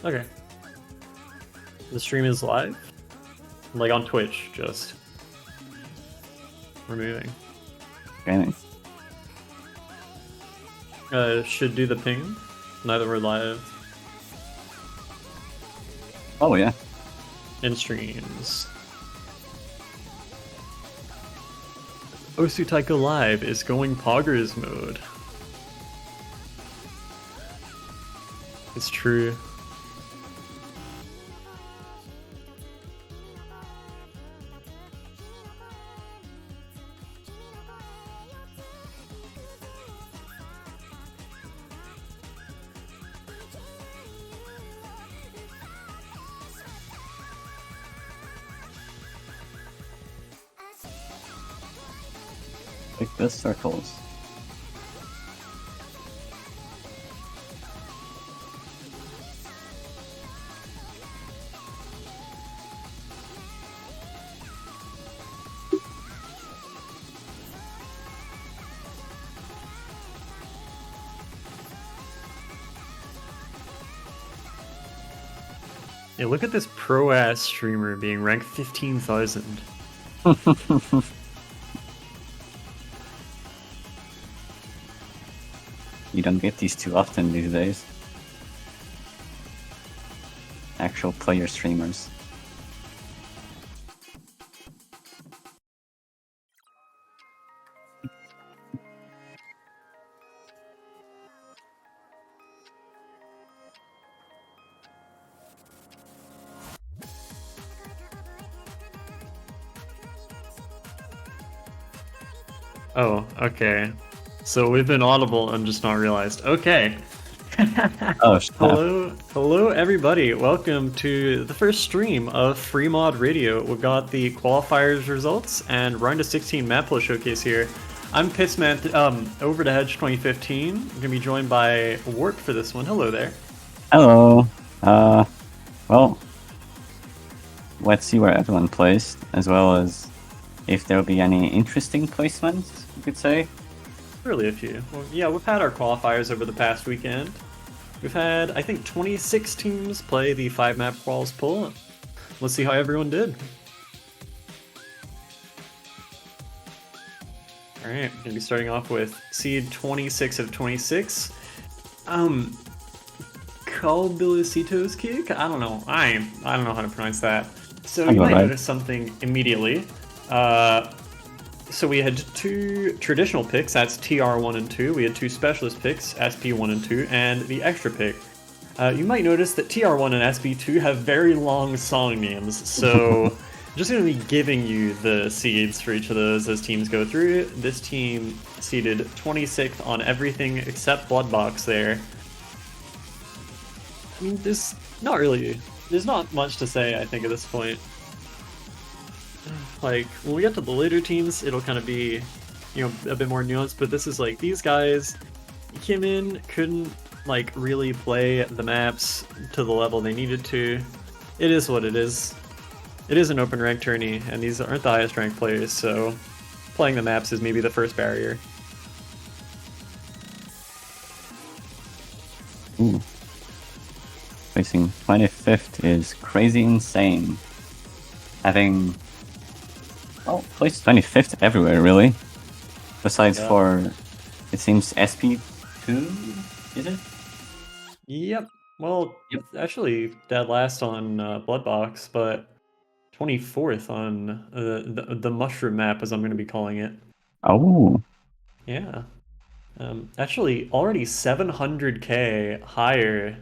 Okay. The stream is live? Like on Twitch, just removing. Okay. Should do the ping. Neither we're live. Oh yeah. In streams. Osu Taiko Live is going poggers mode. It's true. Like the circles. Yeah, look at this pro-ass streamer being ranked 15,000. You don't get these too often these days. Actual player streamers. Oh, okay. So we've been audible and just not realized. Okay. Oh, snap. Hello everybody. Welcome to the first stream of Free Mod Radio. We've got the qualifiers results and round of 16 map play showcase here. I'm Pitsman, over to Hedge 2015. I'm gonna be joined by Warp for this one. Hello there. Hello. Well, let's see where everyone placed, as well as if there'll be any interesting placements, you could say. Really a few. Well, yeah, we've had our qualifiers over the past weekend. We've had, I think, 26 teams play the 5-map quals pool. Let's see how everyone did. Alright, gonna be starting off with seed 26 of 26. Kalbilicitos kick? I don't know. I don't know how to pronounce that. So you might notice something immediately. So we had 2 traditional picks, that's TR1 and 2. We had 2 specialist picks, SP1 and 2, and the extra pick. You might notice that TR1 and SP2 have very long song names, so I'm just going to be giving you the seeds for each of those as teams go through. This team seeded 26th on everything except Bloodbox there. I mean, there's not much to say, I think, at this point. Like, when we get to the later teams, it'll kind of be, you know, a bit more nuanced, but this is like, these guys came in, couldn't, like, really play the maps to the level they needed to. It is what it is. It is an open rank tourney, and these aren't the highest ranked players, so playing the maps is maybe the first barrier. Ooh. Placing 25th is crazy insane. Having... well, placed 25th everywhere, really. Besides for, it seems, SP2, is it? Yep. Well, actually, dead last on Bloodbox, but 24th on the Mushroom map, as I'm going to be calling it. Oh. Yeah. Actually, already 700k higher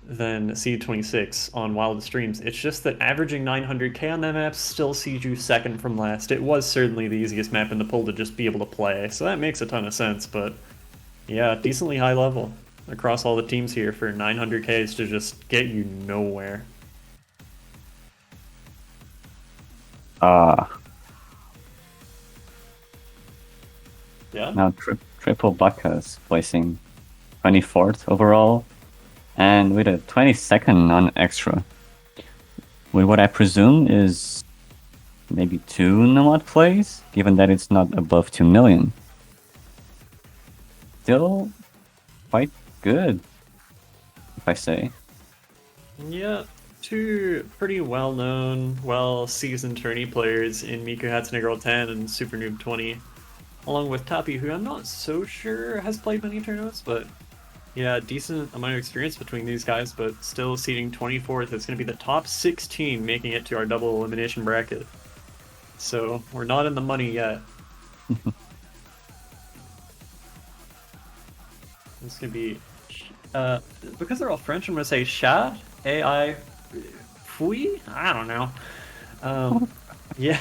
than C26 on Wild Streams. It's just that averaging 900k on that map still sees you second from last. It was certainly the easiest map in the pool to just be able to play, so that makes a ton of sense, but yeah, decently high level across all the teams here for 900ks to just get you nowhere. Yeah? Now Triple Bacchus placing 24th overall, and with a 22nd on extra. With what I presume is maybe 2 Nomad plays, given that it's not above 2 million. Still quite good, if I say. Yeah, two pretty well-known, well-seasoned tourney players in Miku Hatsune Girl 10 and Super Noob 20, along with Tapi, who I'm not so sure has played many tournaments, but yeah, decent amount of experience between these guys, but still seeding 24th. It's going to be the top 16 making it to our double elimination bracket. So we're not in the money yet. It's going to be, because they're all French, I'm going to say chat, AI, fui? I don't know. Yeah.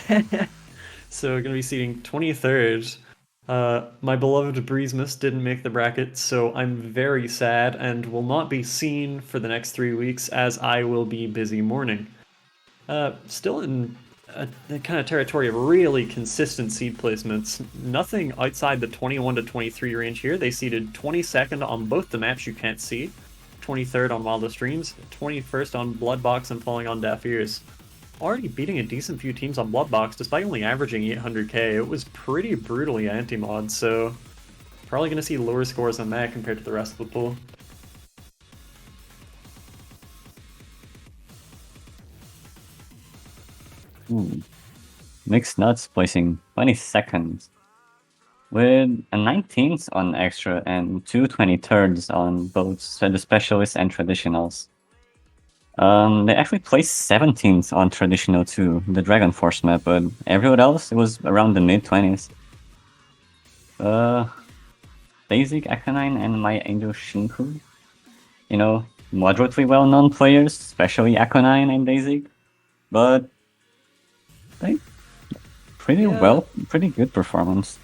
So we're going to be seating 23rd. My beloved Breezemus didn't make the bracket, so I'm very sad and will not be seen for the next 3 weeks as I will be busy mourning. Still in the kind of territory of really consistent seed placements. Nothing outside the 21 to 23 range here. They seeded 22nd on both the maps you can't see, 23rd on Wildest Dreams, 21st on Bloodbox, and falling on Deaf Ears. Already beating a decent few teams on Bloodbox despite only averaging 800k. It was pretty brutally anti-mod, so probably going to see lower scores on that compared to the rest of the pool. Mixed Nuts placing 22nd with a 19th on extra and two 23rds on both the specialists and traditionals. They actually placed 17th on traditional too, the Dragon Force map, but everyone else it was around the mid-20s. Basic Akanine and My Angel Shinku. You know, moderately well-known players, especially Akonine and Basic, but they pretty good performance.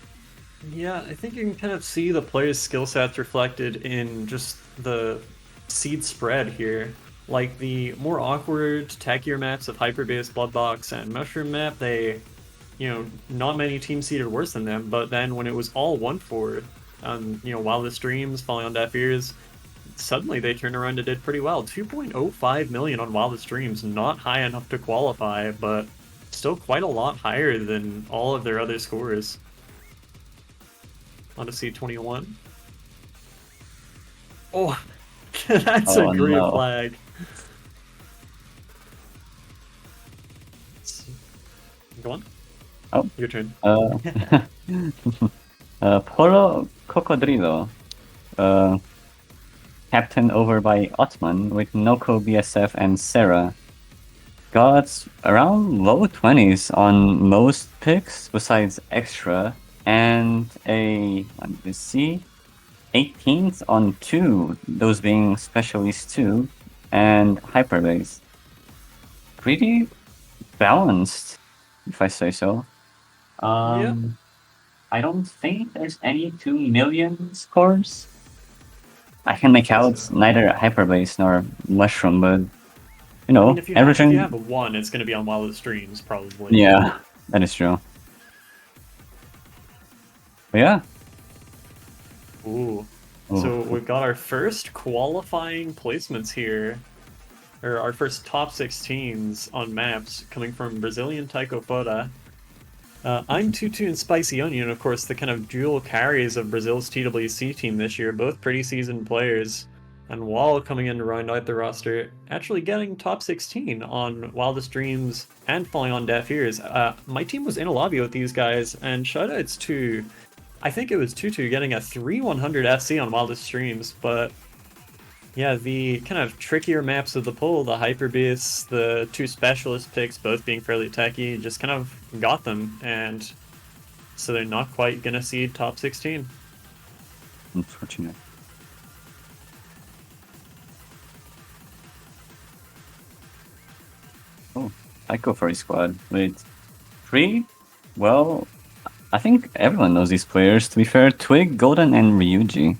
Yeah, I think you can kind of see the players' skill sets reflected in just the seed spread here. Like the more awkward, tackier maps of Hyperbase, Bloodbox, and Mushroom map, not many teams seeded worse than them, but then when it was all 1-4, Wildest Dreams, Falling on Deaf Ears, suddenly they turned around and did pretty well. 2.05 million on Wildest Dreams, not high enough to qualify, but still quite a lot higher than all of their other scores. On to C21. Oh, that's a great no. flag. Go on. Oh. Your turn. Polo Cocodrilo. Captain over by Otman with Noko, BSF, and Sarah. Got around low 20s on most picks besides extra, and let me see, 18th on two, those being specialists 2 and hyperbase. Pretty balanced, if I say so. Yeah. I don't think there's any 2 million scores. I can make out neither hyperbase nor mushroom, but you know, if you averaging. have a 1, it's going to be on Wildest Dreams, probably. Yeah, that is true. But yeah. Ooh. So we've got our first qualifying placements here, or our first top 16s on maps coming from Brazilian Taiko Fora. I'm Tutu and Spicy Onion, of course, the kind of dual carries of Brazil's TWC team this year, both pretty seasoned players. And Wall coming in to round out the roster, actually getting top 16 on Wildest Dreams and falling on Deaf Ears. My team was in a lobby with these guys, and shoutouts to, I think it was Tutu getting a 3-100 FC on Wildest Dreams, but yeah, the kind of trickier maps of the pool, the Hyperbeasts, the two specialist picks, both being fairly techy, just kind of got them, and so they're not quite gonna seed top 16. Unfortunate. Oh, Taiko Furry Squad with 3. Well, I think everyone knows these players, to be fair. Twig, Golden, and Ryuji.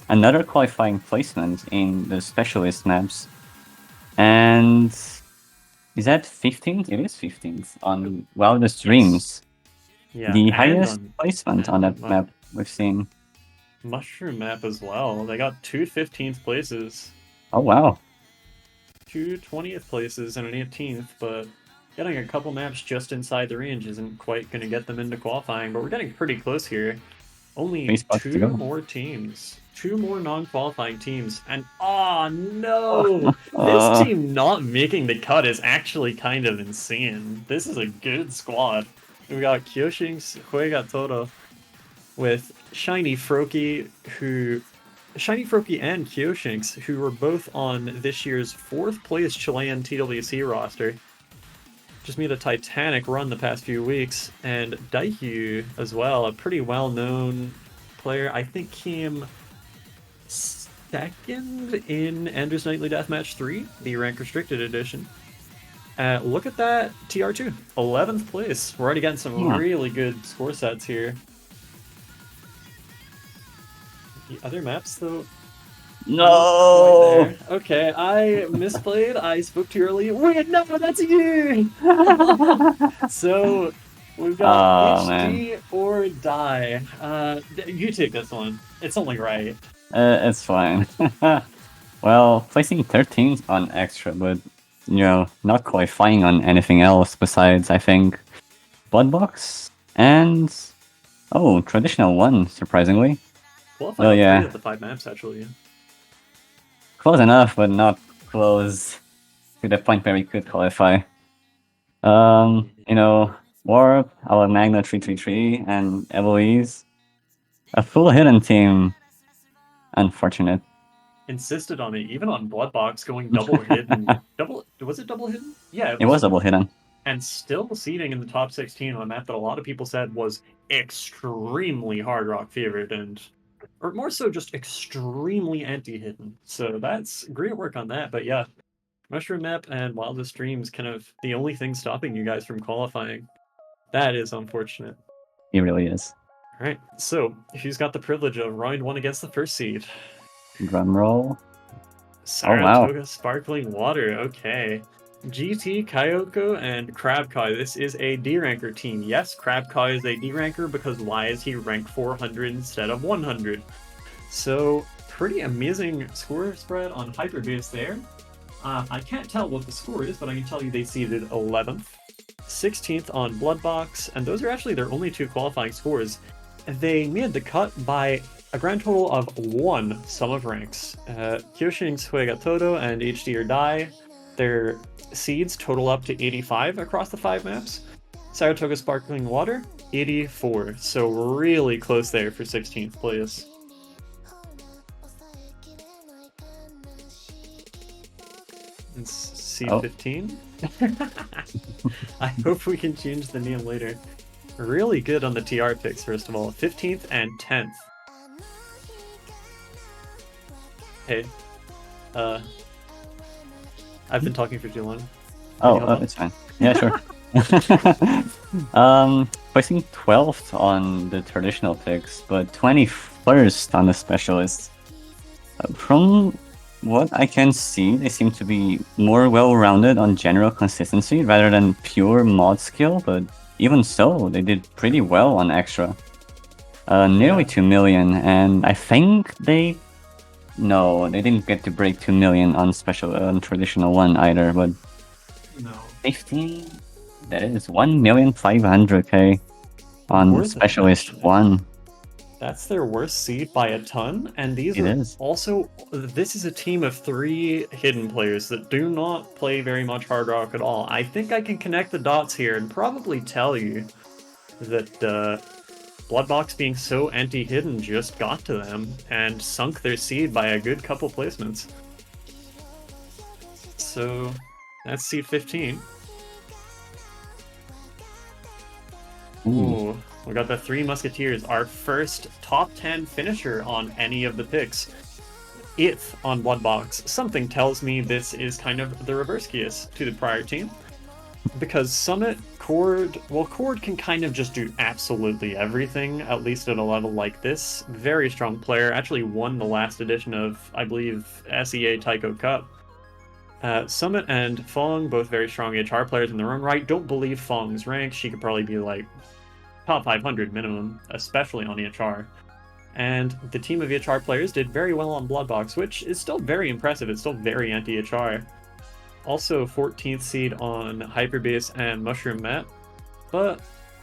Another qualifying placement in the specialist maps. And is that 15th? It is 15th on Wildest Dreams. Yeah, the highest placement on that map we've seen. Mushroom map as well. They got two 15th places. Oh, wow. Two 20th places and an 18th, but getting a couple maps just inside the range isn't quite going to get them into qualifying, but we're getting pretty close here. Only 2 more teams. 2 more non-qualifying teams, and oh no! This Uh, team not making the cut is actually kind of insane. This is a good squad. We got Kyoshing's Juega Todo with Shiny Froakie, and Kyoshinx, who were both on this year's 4th place Chilean TWC roster. Just made a titanic run the past few weeks, and Daihyu as well, a pretty well-known player. I think came second in Ender's Nightly Deathmatch 3, the rank restricted edition. Look at that TR2, 11th place. We're already getting some really good score sets here. The other maps, though. no! Okay, I misplayed. I spoke too early. Wait, no, that's you! So, we've got HD or die. You take this one. It's only right. It's fine. Well, placing 13th on extra, but not qualifying on anything else besides, I think, Bloodbox and traditional 1, surprisingly. Well, yeah, 3 of the 5 maps actually. Close enough, but not close to the point where we could qualify. Warp, our Magna 333, and Eloise. A full hidden team. Unfortunate. Insisted on it, even on Bloodbox going double hidden. Was it double hidden? Yeah, it was double hidden. And still seeding in the top 16 on a map that a lot of people said was extremely hard rock favored, or more so just extremely anti-hidden. So that's great work on that. But yeah, Mushroom Map and Wildest Dreams kind of the only thing stopping you guys from qualifying. That is unfortunate. It really is. All right, so who's got the privilege of round 1 against the first seed? Drum roll. Saratoga Sparkling Water, okay. GT, Kyoko, and Crabkai. This is a D-ranker team. Yes, Crabkai is a D-ranker because why is he ranked 400 instead of 100? So, pretty amazing score spread on Hyperbase there. I can't tell what the score is, but I can tell you they seeded 11th, 16th on Bloodbox, and those are actually their only 2 qualifying scores. They made the cut by a grand total of 1 sum of ranks. Kyoshin's Juega Todo and HD or Die, their seeds total up to 85 across the 5 maps. Saratoga Sparkling Water, 84. So really close there for 16th place. And C15. I hope we can change the name later. Really good on the TR picks, first of all. 15th and 10th. Hey. I've been talking for too long. It's fine. Yeah, sure. Placing 12th on the traditional picks, but 21st on the specialists. From what I can see, they seem to be more well-rounded on general consistency rather than pure mod skill, but even so, they did pretty well on extra. Nearly 2 million, and I think they didn't get to break 2 million on traditional 1 either, but no. 15, that is 1,500,000 on specialist 1. That's their worst seed by a ton, and this is a team of 3 hidden players that do not play very much hard rock at all. I think I can connect the dots here and probably tell you that Bloodbox being so anti-hidden just got to them and sunk their seed by a good couple placements. So that's seed 15. Ooh, we got the 3 Musketeers, our first top 10 finisher on any of the picks. 8th on Bloodbox. Something tells me this is kind of the reverse case to the prior team. Because Summit, Cord can kind of just do absolutely everything, at least at a level like this. Very strong player, actually won the last edition of, I believe, SEA Taiko Cup. Summit and Fong, both very strong HR players in their own right. Don't believe Fong's rank. She could probably be like top 500 minimum, especially on EHR. And the team of EHR players did very well on Bloodbox, which is still very impressive. It's still very anti-EHR. Also 14th seed on Hyperbase and Mushroom Map. But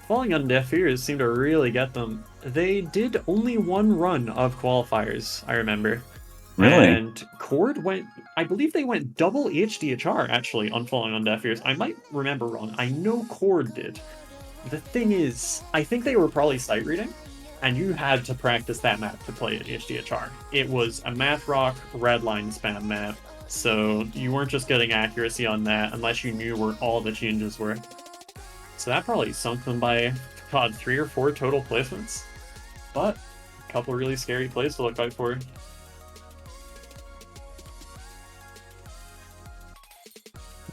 falling on deaf ears seemed to really get them. They did only one run of qualifiers, I remember. Really? And Cord went, I believe they went double HDHR actually on Falling on Deaf Ears. I might remember wrong. I know Cord did. The thing is, I think they were probably sight reading, and you had to practice that map to play at HDHR. It was a math rock red line spam map, so you weren't just getting accuracy on that unless you knew where all the changes were. So that probably sunk them by, God, 3 or 4 total placements. But a couple really scary plays to look out for.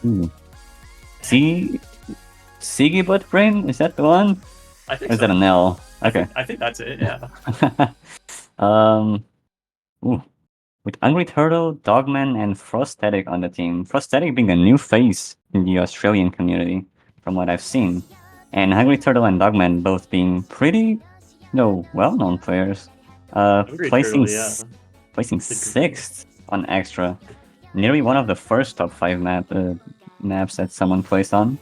Ooh. See, Sigi Butt Brain? Is that the one? I think Or is so. that an L? Okay. I think that's it, yeah. Ooh. With Angry Turtle, Dogman, and Frostatic on the team. Frostatic being a new face in the Australian community, from what I've seen. And Angry Turtle and Dogman both being pretty, well-known players. Hungry Turtle, yeah. Placing 6th on Extra. Nearly one of the first top 5 maps that someone placed on.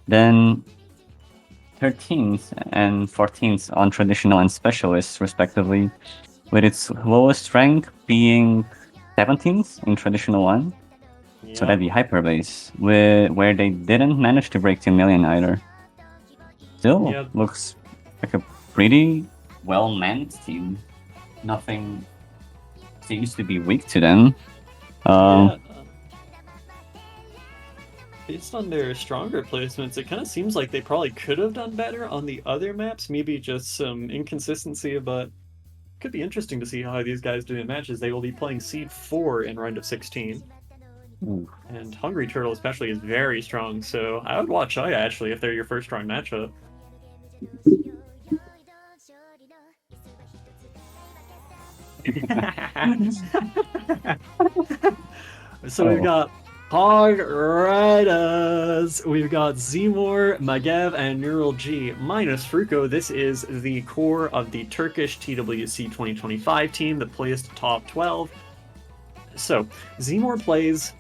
Then 13th and 14th on Traditional and Specialists, respectively, with its lowest rank being 17th in Traditional 1. Yeah. So that'd be Hyperbase, where they didn't manage to break 2 million either. Still looks like a pretty well-manned team. Nothing seems to be weak to them. Yeah. Based on their stronger placements, it kind of seems like they probably could have done better on the other maps. Maybe just some inconsistency, but could be interesting to see how these guys do in matches. They will be playing Seed 4 in round of 16. Ooh. And Hungry Turtle especially is very strong, so I would watch Aya actually if they're your first strong matchup. So we've got Hog Riders. We've got Zmor, Magev, and Neural G minus Fruko. This is the core of the Turkish TWC 2025 team that placed top 12. So Zmor plays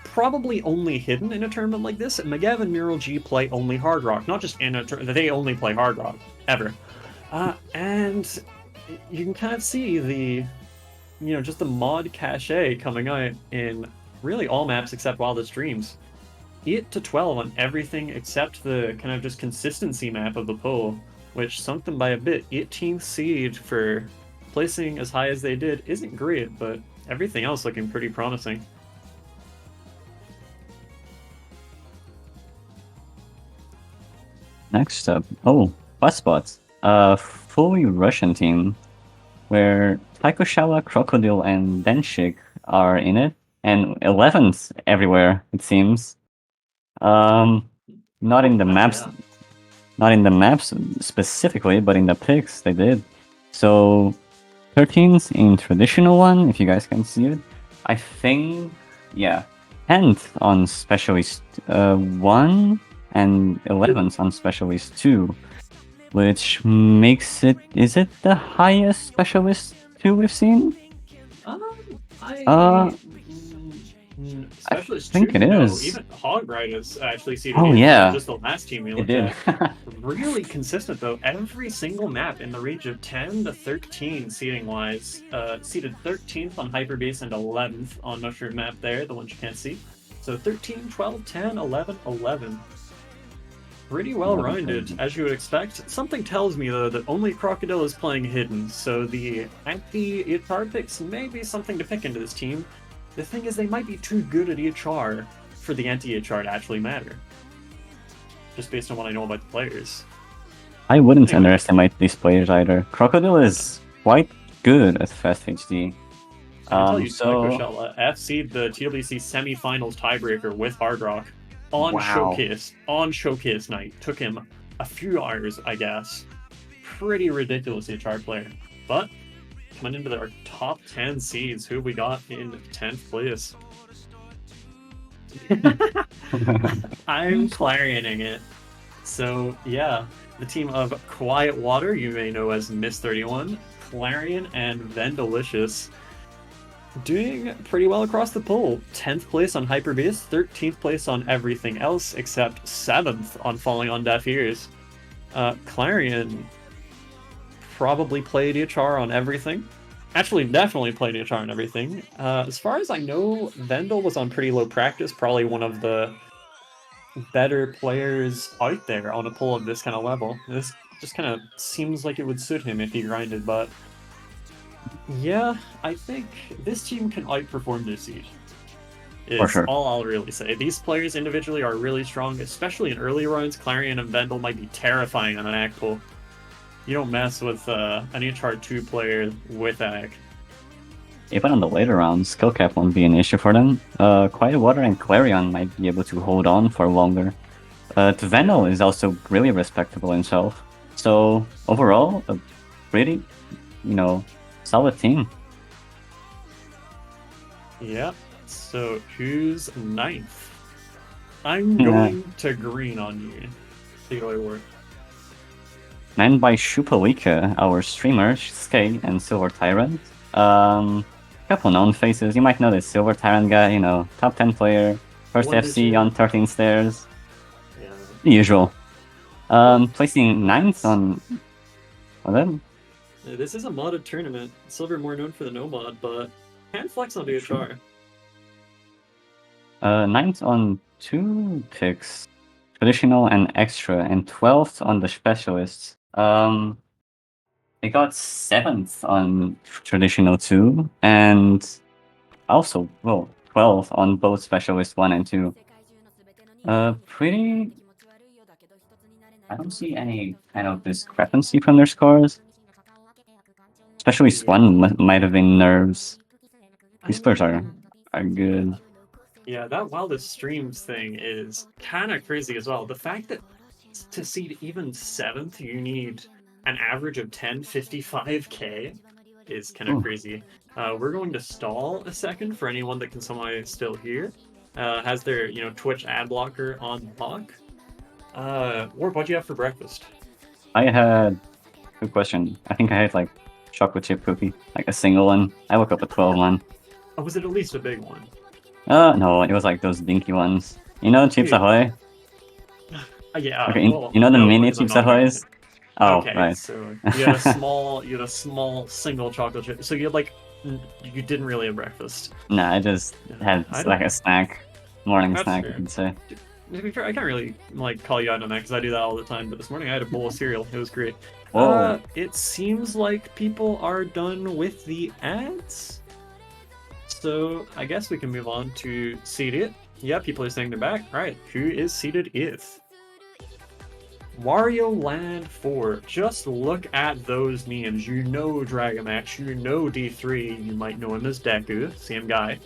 probably only hidden in a tournament like this. Magev and Neural G play only hard rock, not just in a tournament. They only play hard rock ever, and you can kind of see the, just the mod cachet coming out in really all maps except Wildest Dreams. 8 to 12 on everything except the kind of just consistency map of the poll, which sunk them by a bit. 18th seed for placing as high as they did isn't great, but everything else looking pretty promising. Next up, Buzzbots, a fully Russian team where Taikoshawa, Crocodile, and Denshik are in it, and 11th everywhere it seems. Not in the maps specifically, but in the picks they did. So 13th in Traditional 1, if you guys can see it. I think, 10th on Specialist 1 and 11th on Specialist 2, which makes it, is it the highest Specialist 2 we've seen? Specialist I think 2, it is. Even Hog Riders actually seeded just the last team we looked at. Really consistent though. Every single map in the range of 10 to 13 seeding wise. Seeded 13th on Hyperbase and 11th on Mushroom map there, the ones you can't see. So 13, 12, 10, 11, 11. Pretty well rounded, as you would expect. Something tells me though that only Crocodile is playing hidden, so the anti-HR picks may be something to pick into this team. The thing is, they might be too good at HR for the anti-HR to actually matter. Just based on what I know about the players. I wouldn't underestimate these players either. Crocodile is quite good at Fast HD. I can tell you, Taikoshawa FC'd the TWC semi-finals tiebreaker with Hard Rock on Showcase night. Took him a few hours, I guess. Pretty ridiculous HR player. But coming into our top 10 seeds, who we got in 10th place? I'm clarioning it. So yeah, the team of Quiet Water, you may know as Miss 31, Clarion, and Vendalicious, doing pretty well across the poll. 10th place on Hyperbase, 13th place on everything else except 7th on Falling on Deaf Ears. Clarion probably play DHR on everything. Actually, definitely play DHR on everything. As far as I know, Vendel was on pretty low practice, probably one of the better players out there on a pull of this kind of level. This just kind of seems like it would suit him if he grinded, but yeah, I think this team can outperform this seed. For Is sure. all I'll really say. These players individually are really strong, especially in early rounds. Clarion and Vendel might be terrifying on an act pull. You don't mess with an HR2 player with ag. Even on the later rounds, skill cap won't be an issue for them. Quiet Water and Clarion might be able to hold on for longer. Vendel is also really respectable himself. So overall, a pretty, solid team. Yeah. So who's 9th? I'm going to green on you. See how I work. Manned by Shupalika, our streamer, Skate, and Silver Tyrant. Couple known faces. You might know this Silver Tyrant guy, top 10 player, first FC on 13 stairs. Yeah. The usual. Placing 9th on... Well then. This is a modded tournament. Silver more known for the no mod, but can flex on DHR. 9th on 2 picks. Traditional and extra, and 12th on the specialists. They got 7th on traditional 2, and also, 12th on both specialist 1 and 2. Pretty... I don't see any kind of discrepancy from their scores. Specialist 1 might have been nerves. These players are good. Yeah, that Wildest Streams thing is kind of crazy as well. The fact that to seed even 7th, you need an average of 1055k is kind of crazy. We're going to stall a second for anyone that can somehow still hear. Has their Twitch ad blocker on lock. Warp, what'd you have for breakfast? I had... Good question. I think I had like chocolate chip cookie, like a single one. I woke up at 12-1. Oh, was it at least a big one? No, it was like those dinky ones. Chips Ahoy? Yeah. Okay, well, the no, mini because I'm Chips not Ahoys? Oh, okay, right. so you had a small single chocolate chip. So you didn't really have breakfast. Nah, I just had like a snack, morning snack, fair. you could say. To be fair, I can't really call you out on that because I do that all the time. But this morning I had a bowl of cereal. It was great. Whoa. It seems like people are done with the ads. So I guess we can move on to seeded. Yeah, people are saying they're back. All right, who is seeded if? Wario Land 4. Just look at those memes. You know Dragamax, you know D3, you might know him as Deku, same guy.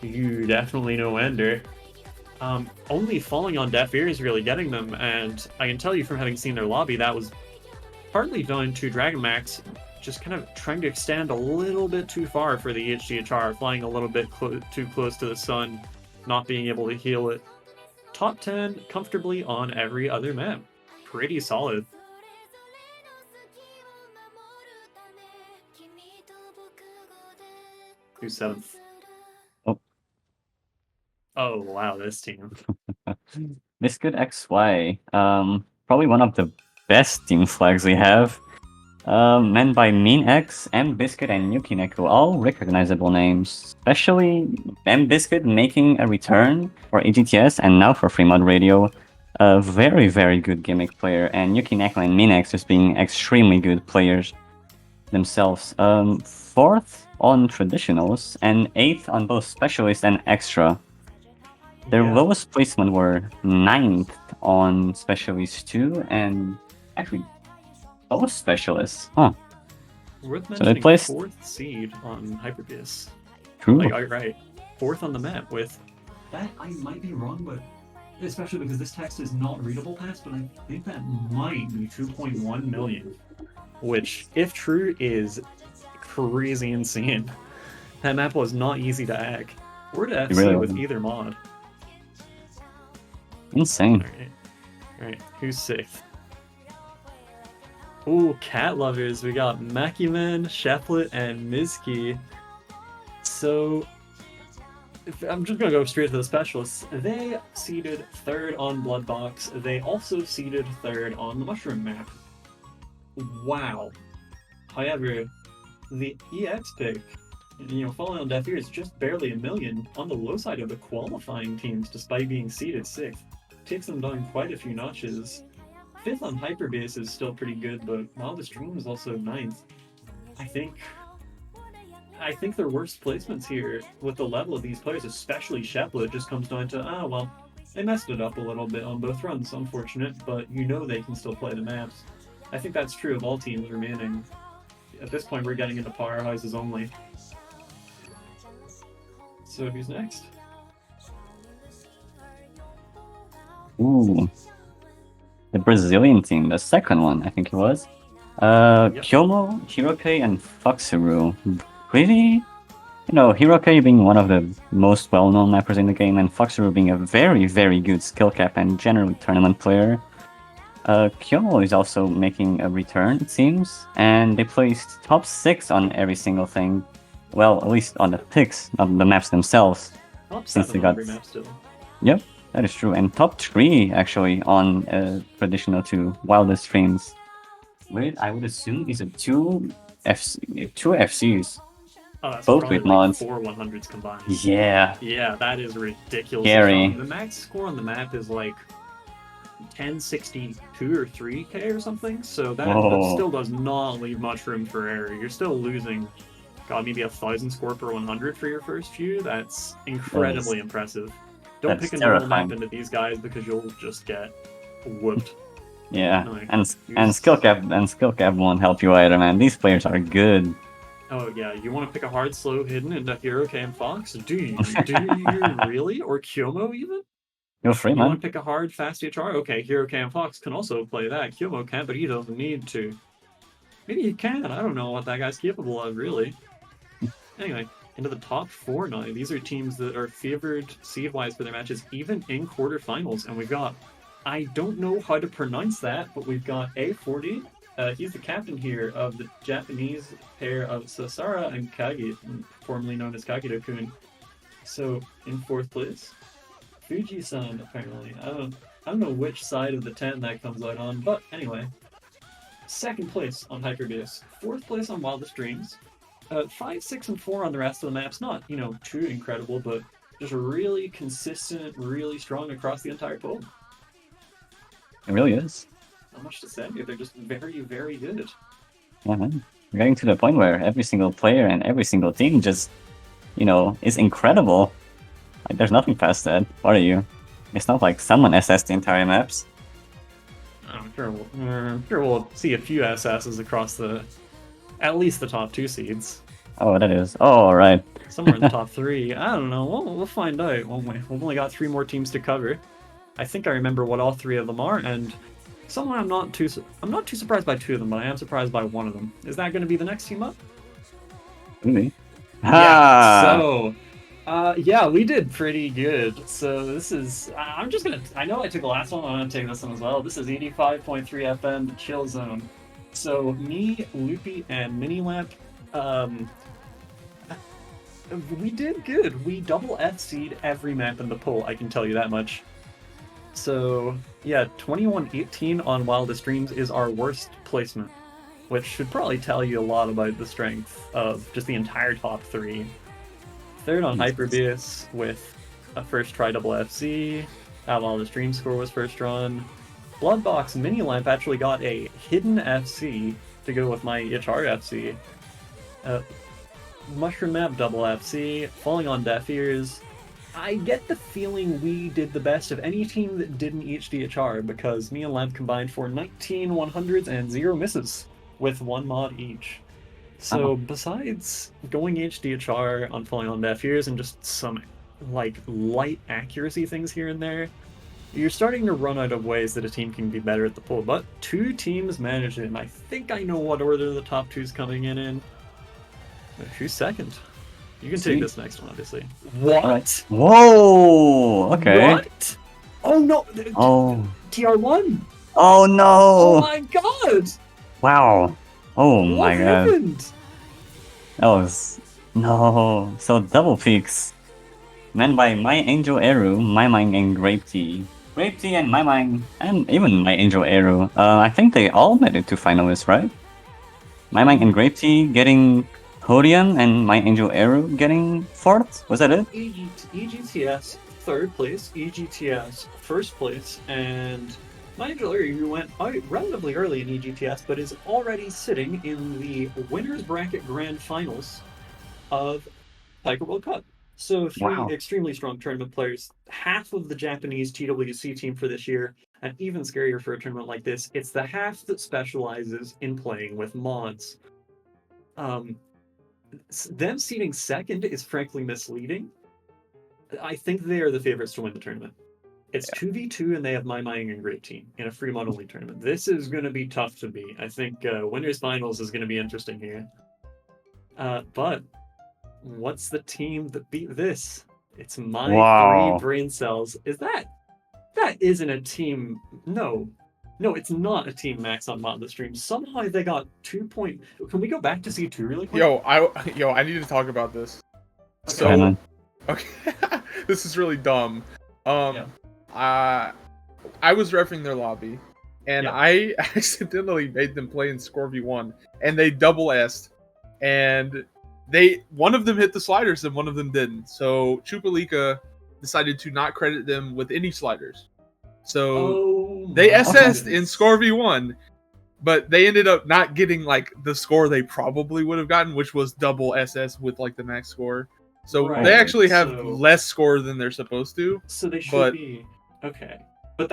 You definitely know Ender. Only falling on deaf ears really getting them, and I can tell you from having seen their lobby that was partly down to Dragamax just kind of trying to extend a little bit too far for the HDHR, flying a little bit too close to the sun, not being able to heal it. Top 10 comfortably on every other map. Pretty solid. Who's 7th? Oh wow, this team. Biscuit XY. Probably one of the best team flags we have. Manned by Mean X, M Biscuit, and Yukineko, all recognizable names. Especially M Biscuit making a return for AGTS and now for Fremod Radio. A very, very good gimmick player, and Yukineko and Mean X just being extremely good players themselves. 4th on traditionals, and 8th on both specialist and extra. Their lowest placement were 9th on specialist 2, and actually both specialists. Huh. Worth mentioning, so they placed 4th seed on Hyperbeast. True. Right. 4th on the map with... That I might be wrong, but... Especially because this text is not readable past, but I think that might be 2.1 million. Which, if true, is crazy insane. That map was not easy to hack. Or to FC really with either mod. Insane. Alright, who's 6th? Ooh, cat lovers. We got Macuman, Sheplet, and Mizki. So, I'm just going to go straight to the specialists. They seeded 3rd on Bloodbox. They also seeded 3rd on the Mushroom map. Wow. However, the EX pick, falling on deaf ears, just barely a million on the low side of the qualifying teams, despite being seeded 6th. Takes them down quite a few notches. 5th on Hyperbase is still pretty good, but Wildest Dream is also 9th. I think their worst placements here with the level of these players, especially Shepla, just comes down to, well, they messed it up a little bit on both runs, unfortunate, but they can still play the maps. I think that's true of all teams remaining. At this point, we're getting into powerhouses only. So who's next? Ooh. The Brazilian team, the second one, I think it was. Kyomo, Hiroke, and Foxeru. Pretty, Hiroke being one of the most well-known mappers in the game, and Foxeru being a very, very good skill cap and generally tournament player. Kyomo is also making a return, it seems, and they placed top 6 on every single thing. Well, at least on the picks, not the maps themselves. Top 7 on every map still. Yep, that is true. And top 3, actually, on traditional 2 Wildest Dreams. Which I would assume is a 2 FCs. Oh, that's both with mods. 4 100s combined. Yeah. Yeah, that is ridiculous. Scary. The max score on the map is like 1062 or 3k or something, so that still does not leave much room for error. You're still losing, maybe 1,000 score per 100 for your first few. That's incredibly impressive. Don't pick a normal map into these guys because you'll just get whooped. Yeah, and skill cap won't help you either, man. These players are good. Oh yeah, you want to pick a hard, slow, hidden into Hiroke and Fox? Do you really? Or Kyomo even? You're free, man. You want to pick a hard, fast HR? Okay, Hiroke and Fox can also play that. Kyomo can, but he doesn't need to. Maybe he can. I don't know what that guy's capable of, really. Anyway, into the top 4 now. These are teams that are favored seed-wise for their matches, even in quarterfinals. And we've got, I don't know how to pronounce that, but we've got A40. He's the captain here of the Japanese pair of Sasara and Kage, formerly known as Kageto-kun. So, in 4th place, Fuji-san, apparently. I don't know which side of the tent that comes out on, but anyway. 2nd place on Hyperbase. 4th place on Wildest Dreams. 5, 6, and 4 on the rest of the maps. Not, too incredible, but just really consistent, really strong across the entire pool. It really is. Not much to say. They're just very, very good. Yeah, man. We're getting to the point where every single player and every single team just, is incredible. Like, there's nothing past that. What are you? It's not like someone assessed the entire maps. I'm sure we'll see a few SSs across at least the top 2 seeds. Oh, that is. Oh, right. Somewhere in the top 3. I don't know. We'll find out, won't we? We've only got 3 more teams to cover. I think I remember what all 3 of them are, and someone I'm not too surprised by 2 of them, but I am surprised by 1 of them. Is that going to be the next team up? Really? Yeah. So, yeah, we did pretty good. So this is, I'm just gonna, I know I took the last one, I'm gonna take this one as well. This is 85.3 FM, the Chill Zone. So me, Loopy, and Minilamp, we did good. We double FC'd every map in the poll, I can tell you that much. So yeah, 21-18 on Wildest Dreams is our worst placement, which should probably tell you a lot about the strength of just the entire top 3. 3rd on Hyperbase with a first try double FC. Wildest Dream score was first run. Bloodbox Minilamp actually got a hidden FC to go with my HR FC. Mushroom Map double FC. Falling on Deaf Ears. I get the feeling we did the best of any team that didn't HDHR because me and Lamp combined for 19 100s and 0 misses with 1 mod each. So besides going HDHR on Falling on Deaf Ears and just some light accuracy things here and there, you're starting to run out of ways that a team can be better at the pool. But 2 teams managed it, and I think I know what order the top 2's coming in. But who's second? You can take this next one, obviously. What? Right. Whoa! Okay. What? Oh no! Oh. TR1! Oh no! Oh my god! Wow. Oh my god. What happened? That was... No. So double peaks. Man by My Angel Eru, My Mind, and Grape Tea. Grape Tea and My Mind, and even My Angel Eru. I think they all made it to finalists, right? My Mind and Grape Tea getting podium and My Angel Arrow getting fourth? Was that it? EGTS third place, EGTS first place, and My Angel Arrow, who went out relatively early in EGTS, but is already sitting in the winners bracket grand finals of Tiger World Cup. So three Wow. extremely strong tournament players, half of the Japanese TWC team for this year, and even scarier for a tournament like this, it's the half that specializes in playing with mods. Them seating second is frankly misleading. I think they are the favorites to win the tournament. It's 2v2 and they have My Mining and Great Team in a free mod only tournament. This is going to be tough to beat. I think winners finals is going to be interesting here. But what's the team that beat this? It's My 3 Brain Cells. That isn't a team? No, it's not a team max on mod the stream. Somehow they got 2 point. Can we go back to C2 really quick? I need to talk about this. Okay. So, okay, this is really dumb. I was reffing their lobby, and I accidentally made them play in Score V1, and they double S'd, and one of them hit the sliders and one of them didn't. So Chupalika decided to not credit them with any sliders. So they SS'd in Score V1, but they ended up not getting like the score they probably would have gotten, which was double SS with like the max score. So they actually have less score than they're supposed to. So they should be okay. But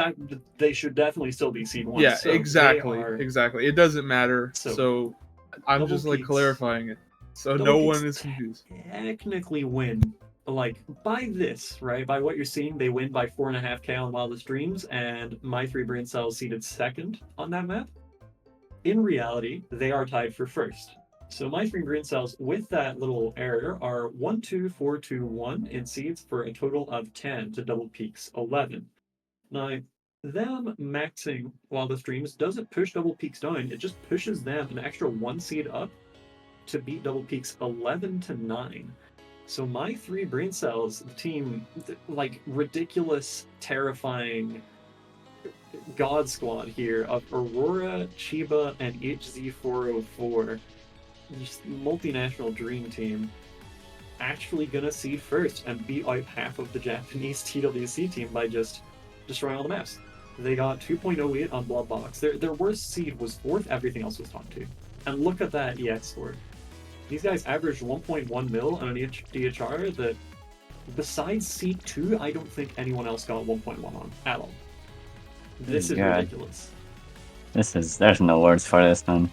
they should definitely still be seed 1. Yeah, so exactly. It doesn't matter. So I'm just like clarifying it. So no one is confused. Technically win. Like, by this, right? By what you're seeing, they win by 4.5k on Wildest Dreams, and My 3 Brain Cells seated second on that map. In reality, they are tied for first. So My 3 Brain Cells, with that little error, are 1, 2, 4, 2, 1 in seeds for a total of 10 to Double Peaks 11. Now, them maxing Wildest Dreams doesn't push Double Peaks down, it just pushes them an extra 1 seed up to beat Double Peaks 11 to 9. So My 3 Brain Cells, the team, like ridiculous, terrifying God Squad here of Aurora, Chiba, and HZ404, just multinational dream team, actually gonna seed first and beat out half of the Japanese TWC team by just destroying all the maps. They got 2.08 on Blood Box. Their worst seed was 4th, everything else was top 2. And look at that EX score. These guys averaged 1.1 mil on an DHR that, besides seed 2, I don't think anyone else got 1.1 on at all. This is ridiculous. There's no words for this, man.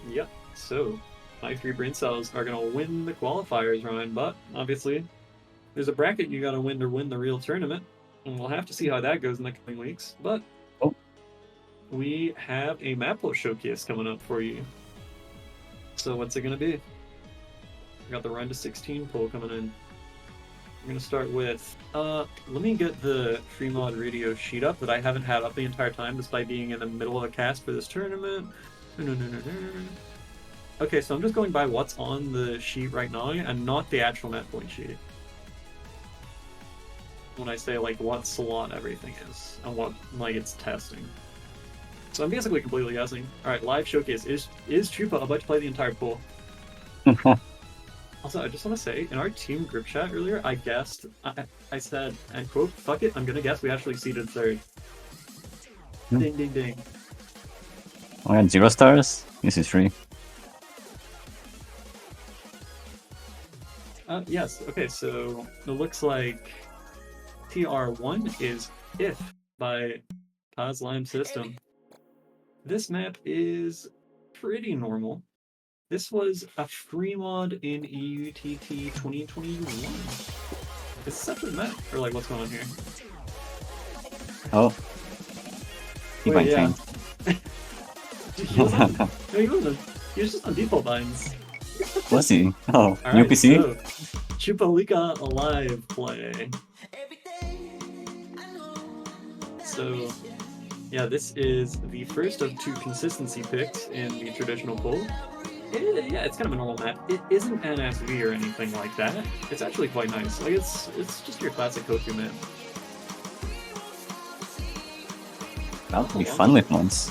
Yep, so My 3 Brain Cells are gonna win the qualifiers, Ryan, but obviously there's a bracket you gotta win to win the real tournament, and we'll have to see how that goes in the coming weeks, but we have a Maplo showcase coming up for you. So what's it gonna be? We got the round to 16 poll coming in. We're gonna start with, let me get the free mod radio sheet up that I haven't had up the entire time despite being in the middle of a cast for this tournament. Okay, so I'm just going by what's on the sheet right now and not the actual map point sheet. When I say like what slot everything is and what like it's testing. So I'm basically completely guessing. Alright, live showcase. Is Chupa about to play the entire pool? Also, I just want to say, in our team group chat earlier, I guessed, I said, and quote, fuck it, I'm gonna guess we actually seeded third. Ding, ding, ding. I got 0 stars? This is free. Yes, okay, so it looks like TR1 is If by Paz Lime System. This map is pretty normal. This was a free mod in EUTT 2021. It's such a map. Or like, what's going on here? Oh. He might change. No, he wasn't. He was just on default binds. Was he? Oh, All new right, PC? So, Chupalika Alive play. So, yeah, this is the first of 2 consistency picks in the traditional poll. Yeah, it's kind of a normal map. It isn't NSV or anything like that. It's actually quite nice. Like it's just your classic Koku map. That would be fun with mods.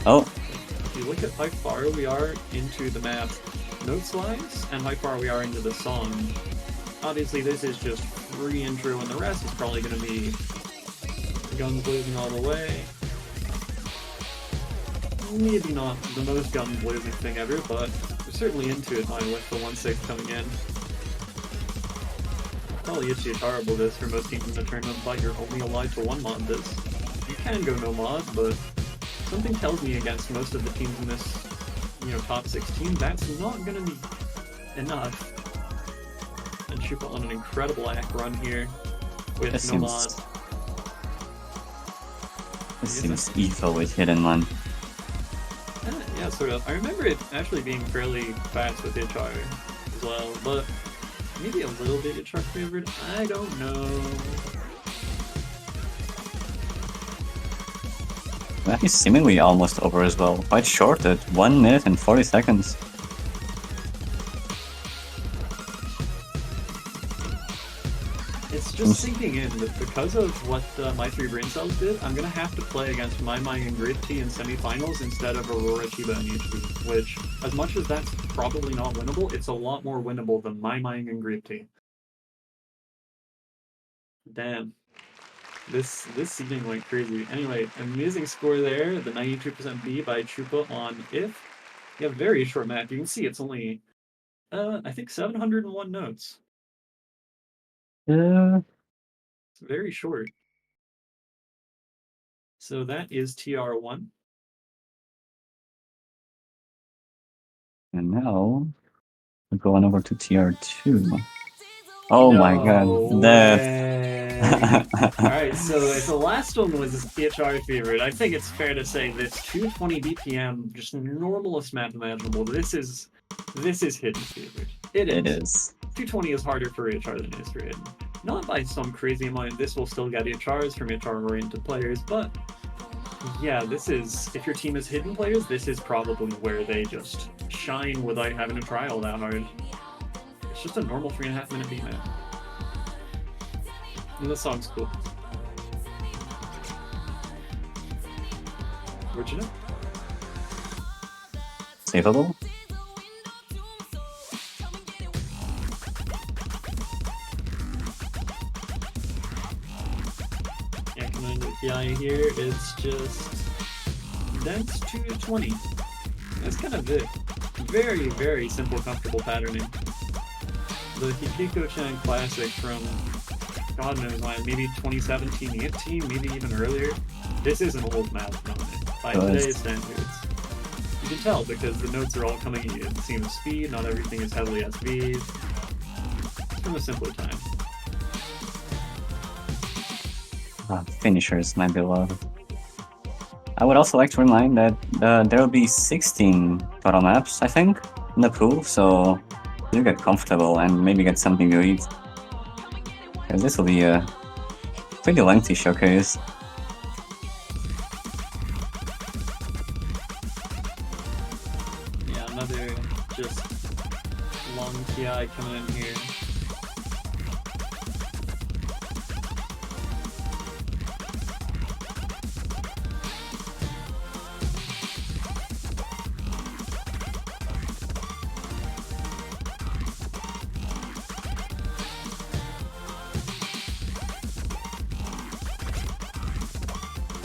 Oh, If you look at how far we are into the map notes-wise, and how far we are into the song, obviously this is just free intro, and the rest is probably going to be guns blazing all the way. Maybe not the most gun blazing thing ever, but we're certainly into it now with the 1/6 coming in. Probably itchy horrible this for most teams in the tournament, but you're only allowed to one mod this. You can go no mod, but something tells me against most of the teams in this, top 16, that's not gonna be enough. And Chupa on an incredible act run here with no mod. This seems evil with hidden one. Yeah, sort of. I remember it actually being fairly fast with HR as well, but maybe a little bit HR favored. I don't know. That is seemingly almost over as well. Quite short at 1 minute and 40 seconds. It's just sinking in that because of what my 3 brain cells did, I'm gonna have to play against My and Gritty in semifinals instead of Aurora, Chiba, and HP, which, as much as that's probably not winnable, it's a lot more winnable than My and Gritty. Damn. This seeding went crazy. Anyway, amazing score there, the 92% B by Chupa on If. Yeah, very short map. You can see it's only, I think 701 notes. Yeah. It's very short. So that is TR1. And now we're going over to TR2. Oh my god, death. Alright, so if the last one was HR favorite, I think it's fair to say this 220 BPM, just normalest map imaginable. This is hidden favorite. It is. 220 is harder for HR than it is for hidden. Not by some crazy amount. This will still get HRs from HR-oriented players, but yeah, this is, if your team is hidden players, this is probably where they just shine without having to try all that hard. It's just a normal 3.5 minute beat map. And this song's cool. Original? Savable? Yeah, coming into the PI here, it's just that's 220. That's kind of it. Very, very simple, comfortable patterning. The Hikiko-chan classic from God knows when, maybe 2017, 18, maybe even earlier. This is an old map by today's standards. You can tell because the notes are all coming at the same speed, not everything is heavily SV. It's from a simpler time. Finishers, my beloved. I would also like to remind that there will be 16 total maps, I think, in the pool, so you get comfortable and maybe get something to eat. Because this will be a pretty lengthy showcase. Yeah, another just long TI coming in here.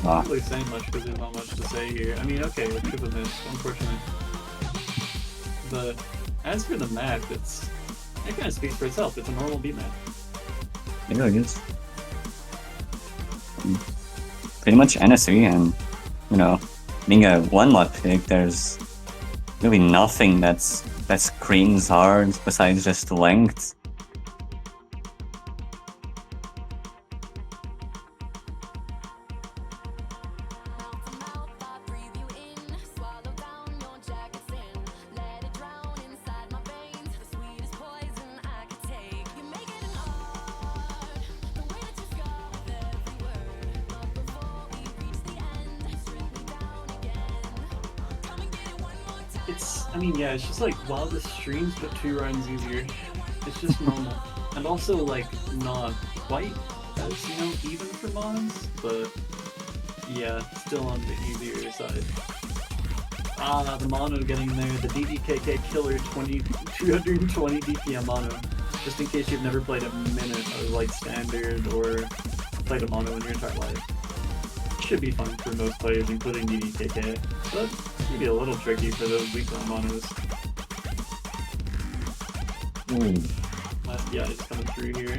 Wow. I'm not really saying much because there's not much to say here. I mean, okay, it could have missed, unfortunately. But as for the map, it kind of speaks for itself. It's a normal beat map. It really is. Pretty much NSV, and being a one-mod pick, there's really nothing that screams hard besides just length. Yeah, it's just like, while the streams put 2 rounds easier, it's just normal. And also, like, not quite as, even for mods, but yeah, still on the easier side. Ah, the mono getting there. The DDKK killer 220 DPM mono. Just in case you've never played a minute of like standard or played a mono in your entire life. Should be fun for most players, including DDKK, but maybe a little tricky for those weak on monos. Last guy is coming through here.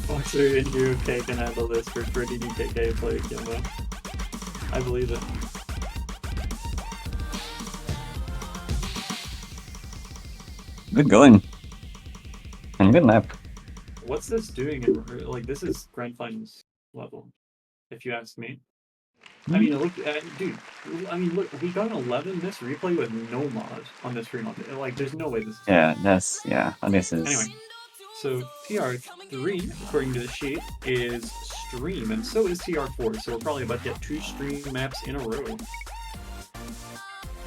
Boxer and Hero K can handle this for DDKK player Kimbo. I believe it. Good going. And good map. What's this doing in, like, this is Grand Finals level, if you ask me. I mean, look, dude, I mean, look, we got an 11 this replay with no mod on this free mod. Like, there's no way this is... Yeah, this is... Anyway, so TR3, according to the sheet, is stream, and so is TR4, so we're probably about to get 2 stream maps in a row.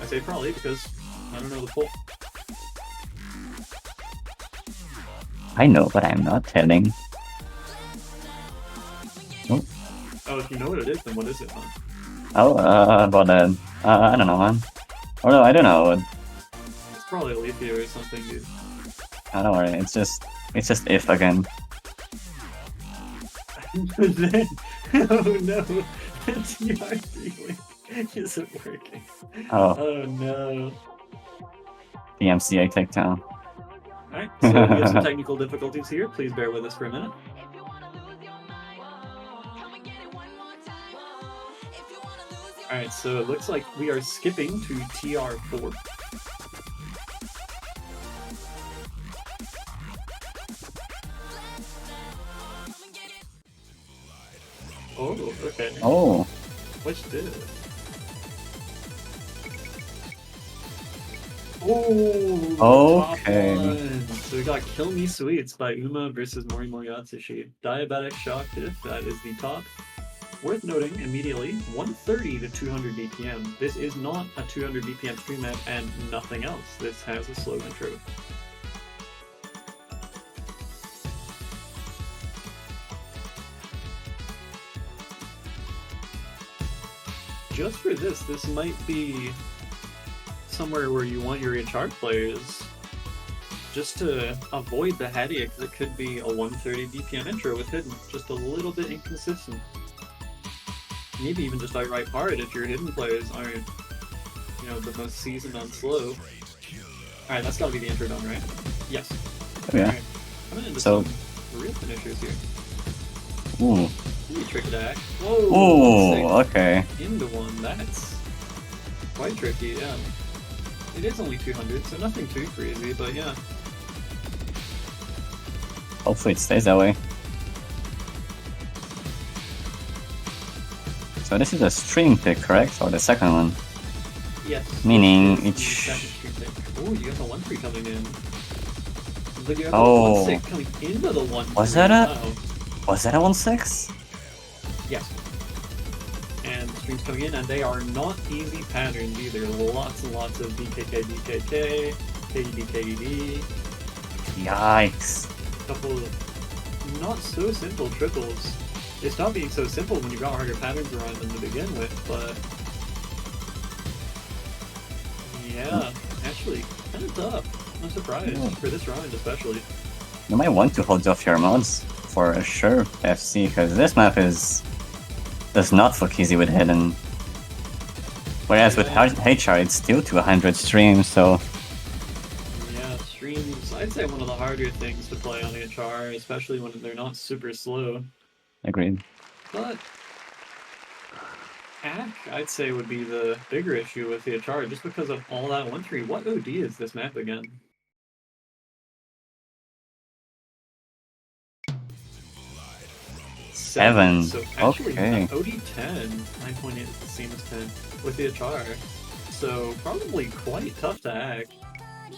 I say probably because I don't know the poll. I know, but I'm not telling. Oh. Oh, if you know what it is, then what is it, huh? Oh, about I don't know, man. Or no, I don't know. It's probably Alethea or something, dude. Don't worry, it's just if again. Then, oh no, TR3 link isn't working. Oh no. The MCA takedown. Alright, so we have some technical difficulties here. Please bear with us for a minute. Alright, so it looks like we are skipping to TR4. Oh, okay. Oh. Which did it? Oh, okay. So we got Kill Me Sweets by Uma versus Mori Moriatsushi. Diabetic Shock Diff, that is the top. Worth noting immediately, 130 to 200 BPM. This is not a 200 BPM stream map and nothing else. This has a slow intro. Just for this might be somewhere where you want your HR players just to avoid the headache that could be a 130 BPM intro with hidden, just a little bit inconsistent. Maybe even just outright hard if your hidden players aren't, you know, the most seasoned on slow. Alright, that's gotta be the intro done, right? Yes. Oh, yeah. Right. Coming into some real finishers here. Ooh. Ooh, trick attack. Whoa! Ooh, okay. Into one, that's quite tricky, yeah. It is only 200, so nothing too crazy, but yeah. Hopefully it stays that way. So this is a stream pick, correct? Or the second one? Yes. Meaning each... Oh, you got the 1-3 coming in. But you have oh. the 1-6 coming into the 1-3. Was that a... Wow. Was that a 1-6? Yes. And streams coming in, and they are not easy patterns either. Lots and lots of BKK, BKK, KED, KED. Yikes. A couple of not so simple triples. They stop being so simple when you got harder patterns around them to begin with, but... yeah, actually, kind of tough. I'm surprised, for this round especially. You might want to hold off your mods for sure, FC, because this map does not look easy with hidden. Whereas with HR, it's still 200 streams, so... yeah, streams, I'd say one of the harder things to play on HR, especially when they're not super slow. Agreed. But... AC, I'd say, would be the bigger issue with the HR, just because of all that 1-3. What OD is this map again? Seven. So actually, okay. OD 10, 9.8 is the same as 10 with the HR. So probably quite tough to hack.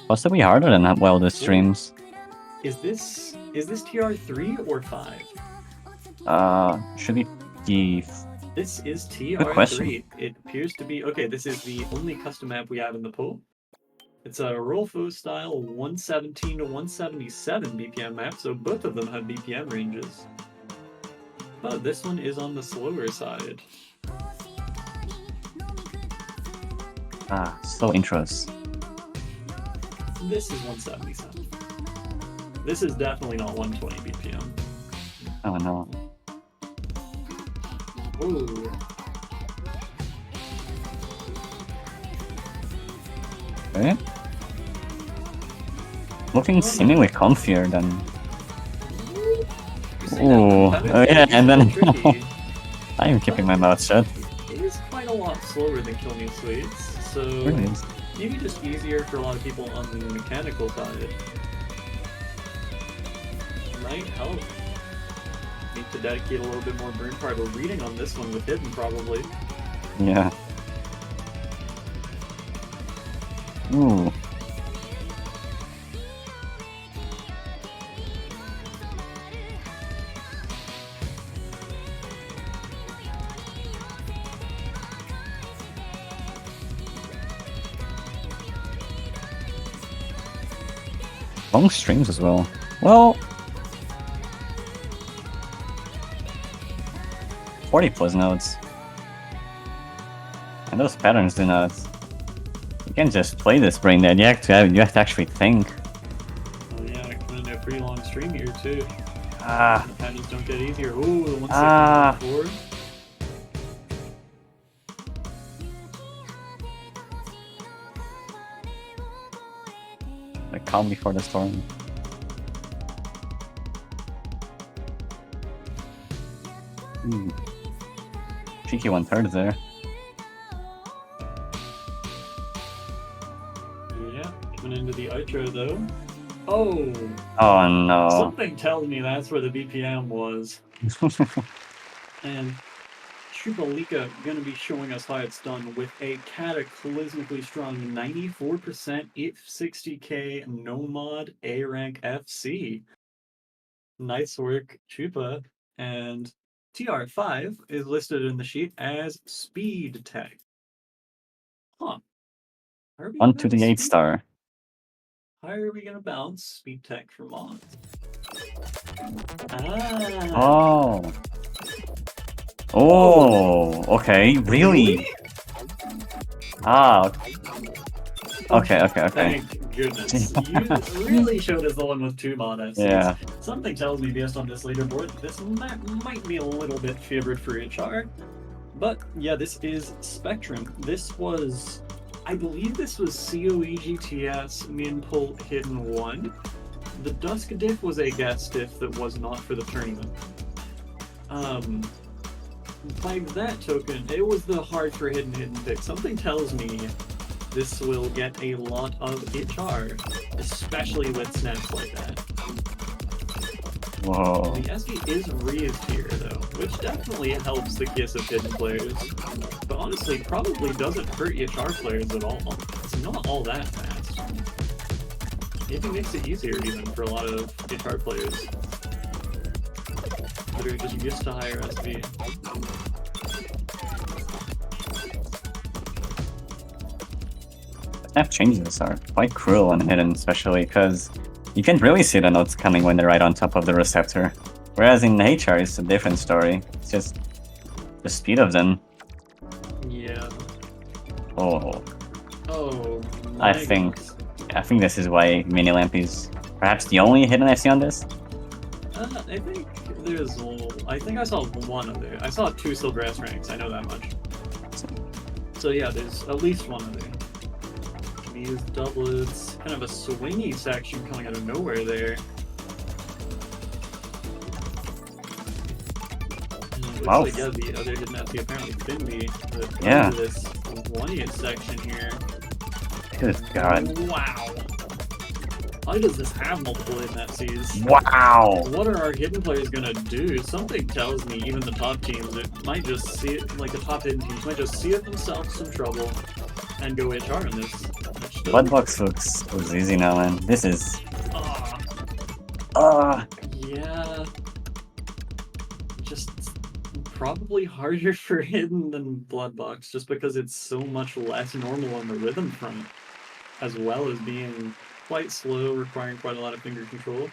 Possibly harder than that, well, the streams. Is this TR3 or 5? Should be the... This is TR3. It appears to be... okay, this is the only custom map we have in the pool. It's a Rolfo style 117 to 177 BPM map, so both of them have BPM ranges. But this one is on the slower side. Slow intros. This is 177. This is definitely not 120 BPM. Oh no. Ooh. Okay. Looking seemingly comfier than. Ooh. Oh yeah, and then I'm keeping my mouth shut. It is quite a lot slower than Kill Me Sweets, so Really? maybe just easier for a lot of people on the mechanical side. Might help. Need to dedicate a little bit more brain power to reading on this one with Hidden, probably. Yeah. Ooh. Long strings as well. Well, 40 plus notes. And those patterns do not. You can't just play this brain dead. You have to actually think. Oh yeah, coming into a pretty long stream here too. Ah. The patterns don't get easier. Ooh, the 160 forward. The calm before the storm. Ooh. Cheeky 1/3 there. Yeah, coming into the outro though. Oh! Oh no. Something tells me that's where the BPM was. And Chubalika gonna be showing us how it's done with a cataclysmically strong 94% if 60k no mod A rank FC. Nice work, Chupa. And TR5 is listed in the sheet as Speed Tech. Huh. On to the 8-star. How are we gonna bounce Speed Tech for mods? Oh. Oh, okay, really? Ah, okay. Thank goodness. You really showed us the one with 2 mod FCs. Yeah. Something tells me based on this leaderboard, this might be a little bit favored for HR. But yeah, this is Spectrum. This was, I believe this was COE GTS min pull hidden 1. The Dusk diff was a guest diff that was not for the tournament. By that token, it was the hard for hidden pick. Something tells me this will get a lot of HR, especially with snaps like that. Whoa. The SV is raised here though, which definitely helps the kiss of hidden players. But honestly, probably doesn't hurt HR players at all. It's not all that fast. Maybe makes it easier even for a lot of HR players that are just used to higher SV. Snap changes are quite cruel on hidden, especially because you can't really see the notes coming when they're right on top of the receptor. Whereas in HR, it's a different story. It's just the speed of them. Yeah. Oh. Oh. I think this is why Mini Lamp is perhaps the only hidden I've seen on this. I think there's. I think I saw one other. I saw 2 silver S ranks. I know that much. So yeah, there's at least one other. These doublets, kind of a swingy section coming out of nowhere there. Looks Wow. like, yeah, the other hidden FC apparently Finby. Yeah. This 1st section here. Good God. Wow. How does this have multiple hidden FCs? Wow. What are our hidden players gonna do? Something tells me even the top teams, it might just see it, like the top hidden teams might just see it themselves some trouble and go HR in this. Bloodbox looks easy now, man. This is. Yeah. Just probably harder for hidden than Bloodbox, just because it's so much less normal on the rhythm front, as well as being quite slow, requiring quite a lot of finger control.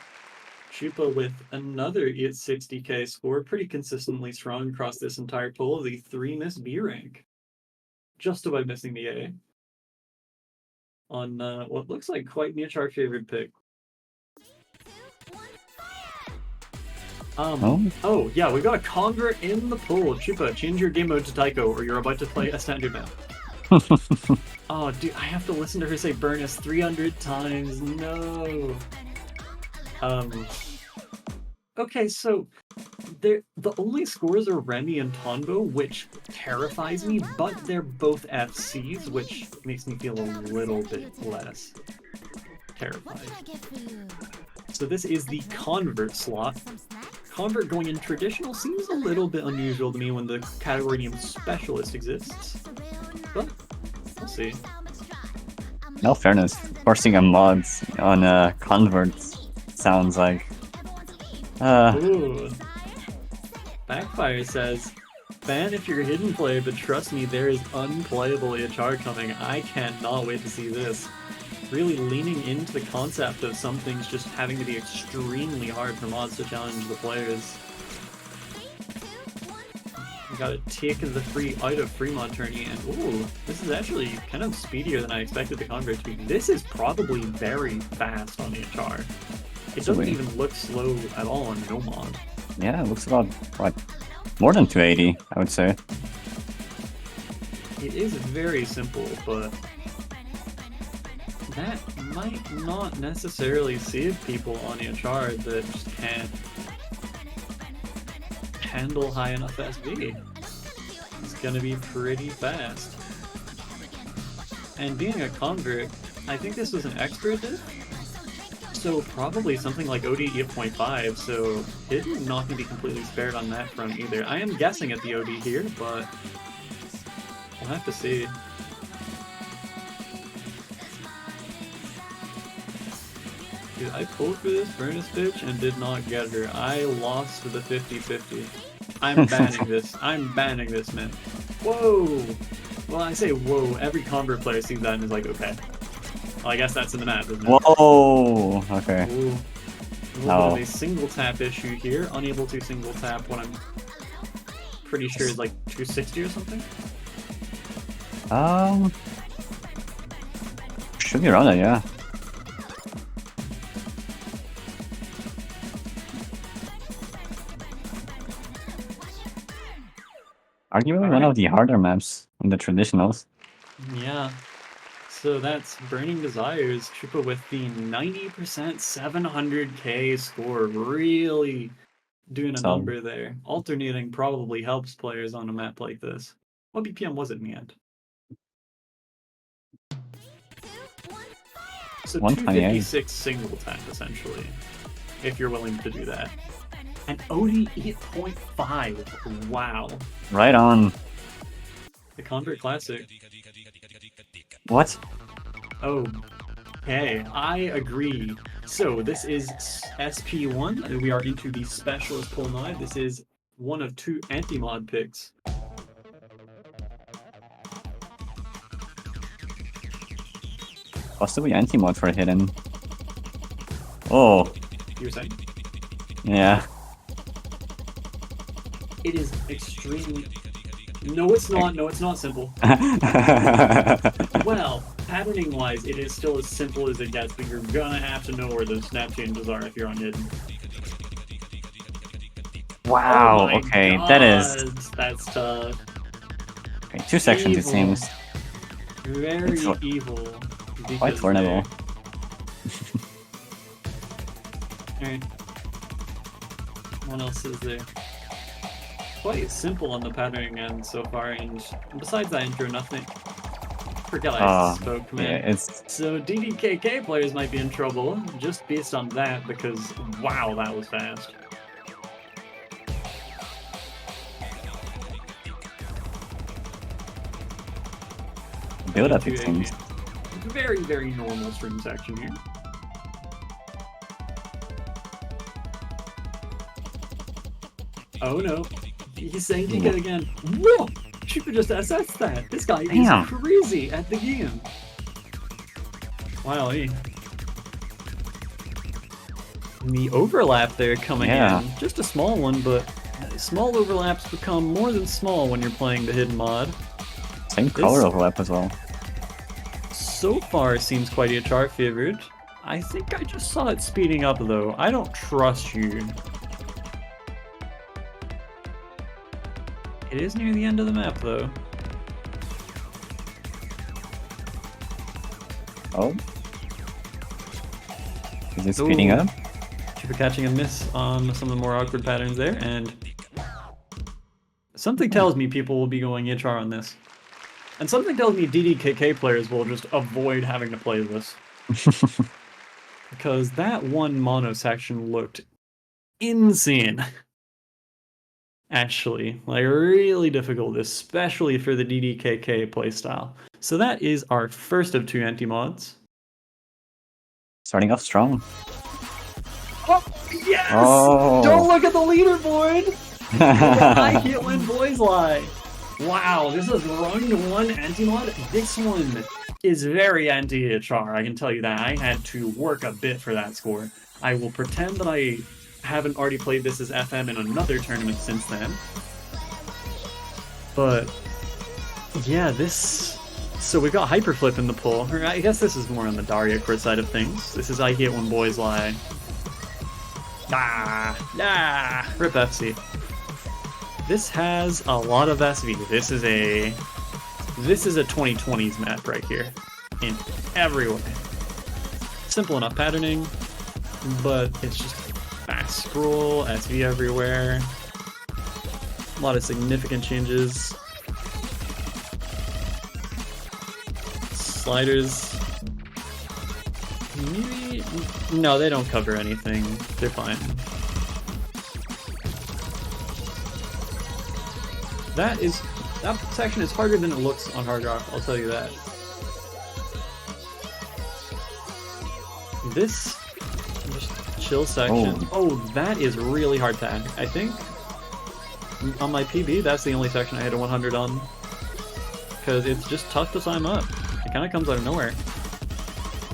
Chupa with another 60k score, pretty consistently strong across this entire poll, the 3 miss B rank. Just about missing the A. on what looks like quite niche our favorite pick. Oh yeah, we got a convert in the pool. Chupa, change your game mode to Taiko, or you're about to play a standard map. Oh, dude, I have to listen to her say Burnus 300 times. No. Okay, so the only scores are Remy and Tonbo, which terrifies me, but they're both FCs, which makes me feel a little bit less terrified. So this is the convert slot. Convert going in traditional seems a little bit unusual to me when the category name specialist exists, but we'll see. No fairness, forcing a mod on converts sounds like... Ooh. Backfire says, "Ban if you're a hidden player, but trust me, there is unplayable HR coming. I cannot wait to see this." Really leaning into the concept of some things just having to be extremely hard for mods to challenge the players. We got a tick of the free out of free mod tourney, and ooh, this is actually kind of speedier than I expected the convert to be. This is probably very fast on HR. It doesn't even look slow at all on no mod. Yeah, it looks about, what, more than 280, I would say. It is very simple, but that might not necessarily save people on HR that just can't handle high enough SV. It's gonna be pretty fast. And being a convert, I think this was an extra diff, so probably something like OD at 0.5, so it's not gonna be completely spared on that front either. I am guessing at the OD here, but we'll have to see. Dude, I pulled for this Furnace bitch and did not get her. I lost the 50-50. I'm banning this. I'm banning this, man. Whoa! Well, I say whoa, every convert player sees that and is like, okay. Well, I guess that's in the map, isn't it? Whoa! Okay. Ooh. A little bit of a single tap issue here. Unable to single tap what I'm pretty sure is like 260 or something. Should be around that, yeah. Arguably one of the harder maps in the traditionals. Yeah. So that's Burning Desires, Chupa with the 90% 700k score. Really doing a number there. Alternating probably helps players on a map like this. What BPM was it in the end? So 256 single tap, essentially, if you're willing to do that. And OD 8.5. Wow. Right on. The Convert Classic. What? Oh, okay, I agree. So this is SP1. We are into the Specialist Pull mod. This is one of two anti-mod picks. Possibly anti-mod for hidden. Oh. You were saying? Yeah. It is extremely... No, it's not. No, it's not simple. Well, patterning-wise, it is still as simple as it gets, but you're gonna have to know where the snap changes are if you're on hidden. Wow, oh okay, God, that is... That's tough. Okay, 2 sections Evil. it seems. Very evil. Quite tornable. Alright. What else is there? Quite simple on the patterning end so far, and besides that intro, nothing. Forget I spoke, man. Yeah, it's... So DDKK players might be in trouble just based on that, because wow, that was fast. Build up it seems. Very, very normal stream section here. Oh no. He's saying DK again. Whoa! Chupa just assessed that. This guy is crazy at the game. Wow, And the overlap there coming in. Just a small one, but small overlaps become more than small when you're playing the hidden mod. Same color overlap as well. so far seems quite HR favored. I think I just saw it speeding up though. I don't trust you. It is near the end of the map though. Oh. Is it speeding up? Chupa catching a miss on some of the more awkward patterns there, and something tells me people will be going HR on this. And something tells me DDKK players will just avoid having to play this. Because that one mono section looked insane. Actually, like really difficult, especially for the DDKK playstyle. So that is our first of 2 anti-mods. Starting off strong. Oh, yes! Oh. Don't look at the leaderboard! I hit when boys lie. Wow, this is run 1 anti-mod. This one is very anti-HR, I can tell you that. I had to work a bit for that score. I will pretend that I haven't already played this as FM in another tournament since then. But yeah, this... So we've got Hyperflip in the pool. I guess this is more on the Daria Crit side of things. This is I hit when boys lie. Rip FC. This has a lot of SV. This is a 2020s map right here. In every way. Simple enough patterning, but it's just fast scroll, SV everywhere. A lot of significant changes. Sliders. Maybe... No, they don't cover anything. They're fine. That section is harder than it looks on Hard Rock, I'll tell you that. This just chill section. Oh, that is really hard to hack. I think on my PB, that's the only section I hit a 100 on. Because it's just tough to time up. It kind of comes out of nowhere.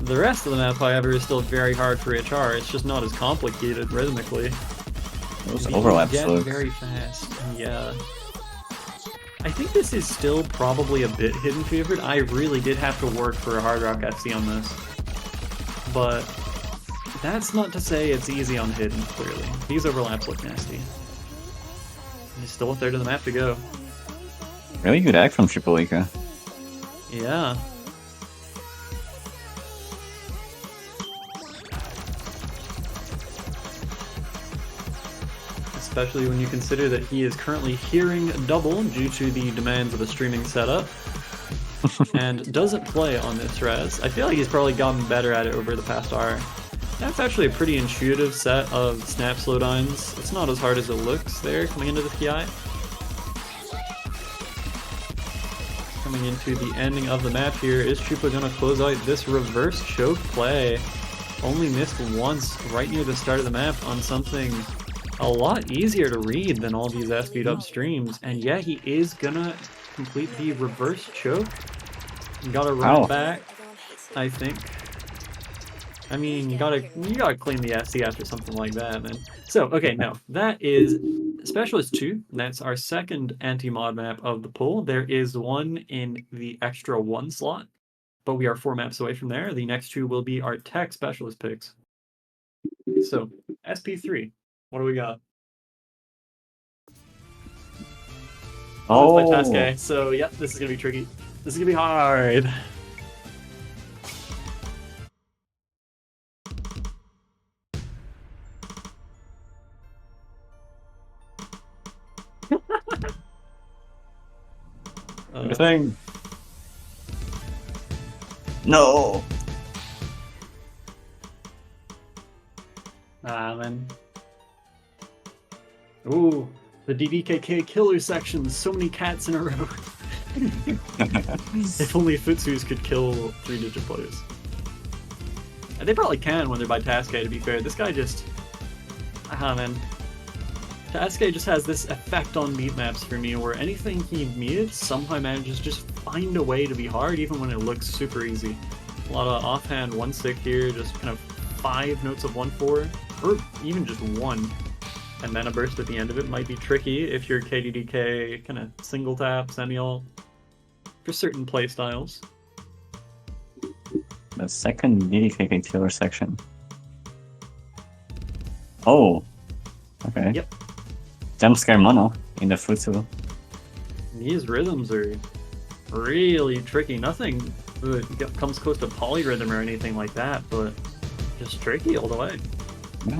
The rest of the map, however, is still very hard for HR. It's just not as complicated rhythmically. Those overlaps look very fast. Yeah. I think this is still probably a bit hidden favored. I really did have to work for a Hard Rock FC on this. But that's not to say it's easy on hidden, clearly. These overlaps look nasty. There's still a third of the map to go. Really good act from Tripolika. Yeah. Especially when you consider that he is currently hearing double due to the demands of a streaming setup. And doesn't play on this res. I feel like he's probably gotten better at it over the past hour. That's actually a pretty intuitive set of snap slowdowns. It's not as hard as it looks there coming into the PI. Coming into the ending of the map here, is Chupa gonna close out this reverse choke play? Only missed once right near the start of the map on something a lot easier to read than all these SV'd up streams, and yeah, he is gonna complete the reverse choke. Gotta run back, I think. I mean, you gotta clean the SC after something like that, man. So, okay, no, that is Specialist 2. That's our second anti-mod map of the pool. There is one in the extra 1 slot, but we are 4 maps away from there. The next 2 will be our tech specialist picks. So, SP3, what do we got? Oh, it's my task A. So, yeah, this is gonna be tricky. This is gonna be hard. Good thing. No. Ah, man. Ooh, the DDKK killer section. So many cats in a row. If only Futsus could kill 3-digit players. And they probably can when they're by task A, to be fair. This guy just... Ah, man. Task A just has this effect on beat maps for me where anything he muted somehow manages to just find a way to be hard even when it looks super easy. A lot of offhand 1-stick here, just kind of 5 notes of 1-4, or even just 1. And then a burst at the end of it might be tricky if you're KDDK kind of single tap, semi-ult, for certain playstyles. The second DDKK killer section. Oh, okay. Yep. Jump scare mono in the Futsu. These rhythms are really tricky. Nothing comes close to polyrhythm or anything like that, but just tricky all the way. Yeah.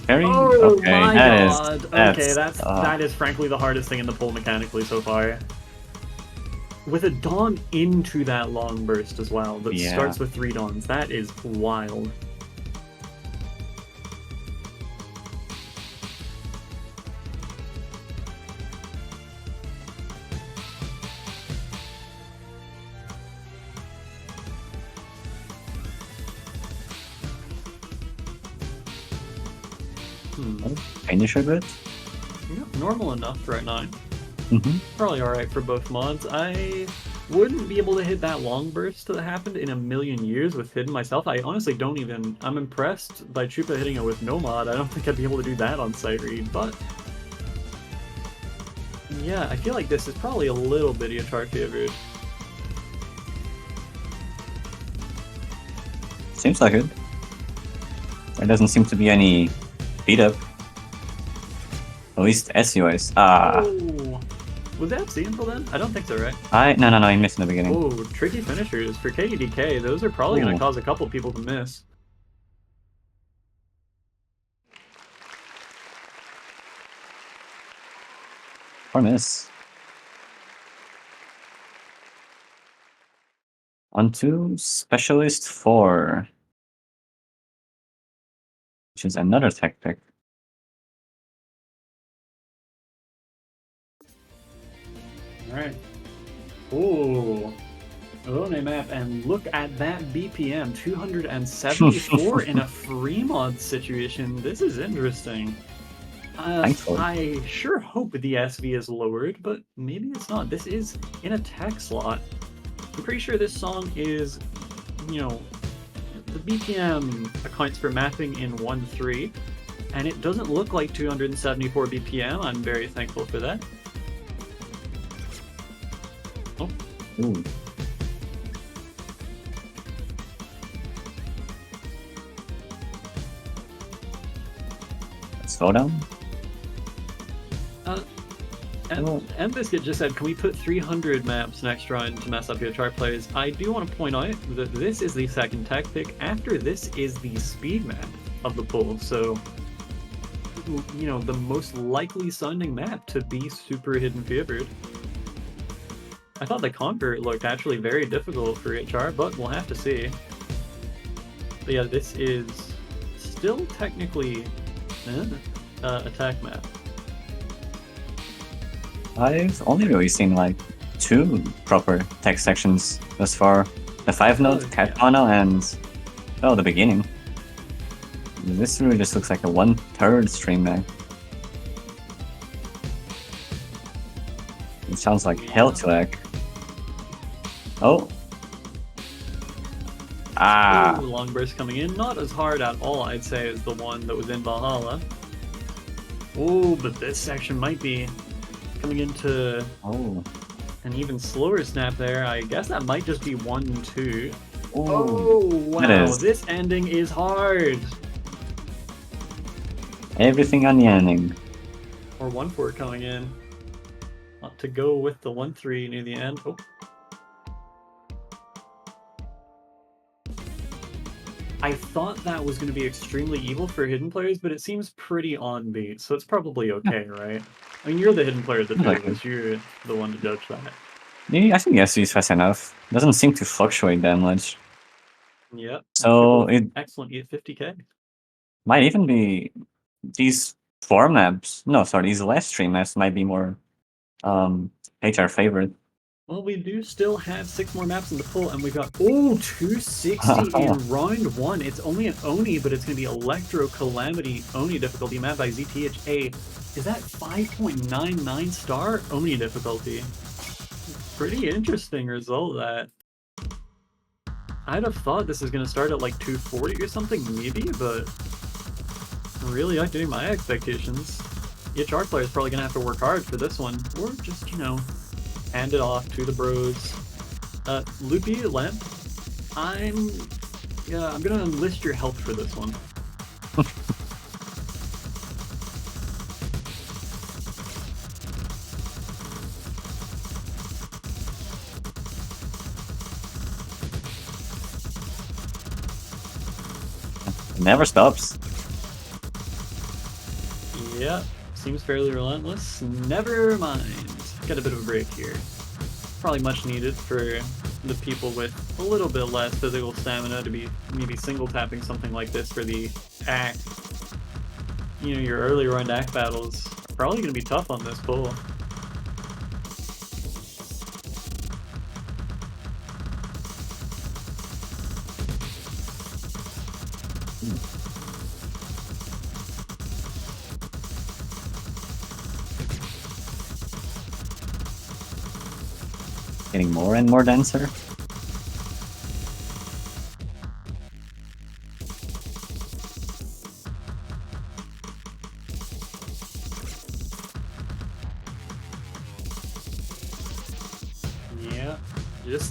Very Oh okay. my god! Okay, That's that is frankly the hardest thing in the pull mechanically so far. With a dawn into that long burst as well, that starts with 3 dawns, that is wild. Finish a bit. Yeah, normal enough right now. Mm-hmm. Probably alright for both mods. I wouldn't be able to hit that long burst that happened in a million years with Hidden myself. I honestly don't even... I'm impressed by Chupa hitting it with no mod. I don't think I'd be able to do that on sight read, but... yeah, I feel like this is probably a little bit Yachar favored. Seems like it. There doesn't seem to be any beat up. At least SUIs. Oh. Was that FC until then? I don't think so, right? No, he missed in the beginning. Oh, tricky finishers. For KDK, those are probably going to cause a couple people to miss. Or miss. On to Specialist 4. Which is another tech pick. Alright. Ooh. Rone map, and look at that BPM, 274 in a free mod situation. This is interesting. I sure hope the SV is lowered, but maybe it's not. This is in a tech slot. I'm pretty sure this song is, you know, the BPM accounts for mapping in 1.3, and it doesn't look like 274 BPM. I'm very thankful for that. Oh. Ooh. Slow down. M-Biscuit just said, can we put 300 maps next round to mess up your chart plays? I do want to point out that this is the second tech pick. After this is the speed map of the pool, so, you know, the most likely sounding map to be super hidden favored. I thought the Conquer looked actually very difficult for HR, but we'll have to see. But yeah, this is still technically a tech map. I've only really seen like 2 proper tech sections thus far. The 5-note cat mono and the beginning. This really just looks like a 1/3 stream map. It sounds like hell to hack. Oh. Ooh, long burst coming in. Not as hard at all, I'd say, as the one that was in Valhalla. Oh, but this section might be coming into an even slower snap there. I guess that might just be 1-2. Oh, wow. This ending is hard. Everything on the ending. Or 1-4 coming in. Not to go with the 1-3 near the end. Oh. I thought that was going to be extremely evil for hidden players, but it seems pretty on beat, so it's probably okay, right? I mean, you're the hidden player that does this. You're the one to judge that. Yeah, I think SV is fast enough. Doesn't seem to fluctuate that much. Yep. So excellent 50k. Might even be these 4 maps. No, sorry, these last 3 maps might be more HR favorite. Well, we do still have 6 more maps in the pool, and we've got 260 in round 1. It's only an Oni, but it's going to be Electro Calamity Oni difficulty map by ZTHA. Is that 5.99 star Oni difficulty? Pretty interesting result, that. I'd have thought this is going to start at like 240 or something, maybe, but really outdoing my expectations. EHR player is probably going to have to work hard for this one, or just, you know, hand it off to the bros. Loopy, Lamp, I'm gonna enlist your help for this one. It never stops. Yeah, seems fairly relentless. Never mind. Got a bit of a break here. Probably much needed for the people with a little bit less physical stamina to be maybe single tapping something like this for the act. You know, your early run act battles probably going to be tough on this pull. Getting more and more denser. Yeah,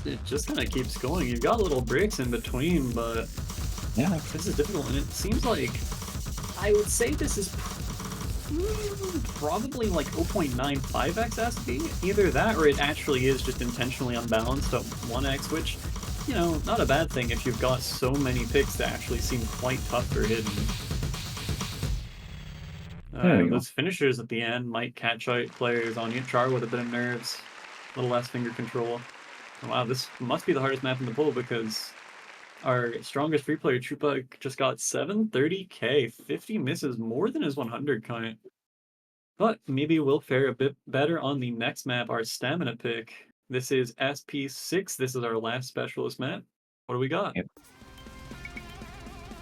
it just kind of keeps going. You've got little breaks in between, but Yeah, this is difficult, and it seems like I would say this is probably like 0.95x SP. Either that or it actually is just intentionally unbalanced at 1x, which, you know, not a bad thing if you've got so many picks that actually seem quite tough or hidden. Those finishers at the end might catch out players on Char with a bit of nerves, a little less finger control. Wow, this must be the hardest map in the pool because our strongest free player, Chupa, just got 730k, 50 misses, more than his 100 count. But maybe we'll fare a bit better on the next map, our stamina pick. This is SP6. This is our last specialist map. What do we got? Yep.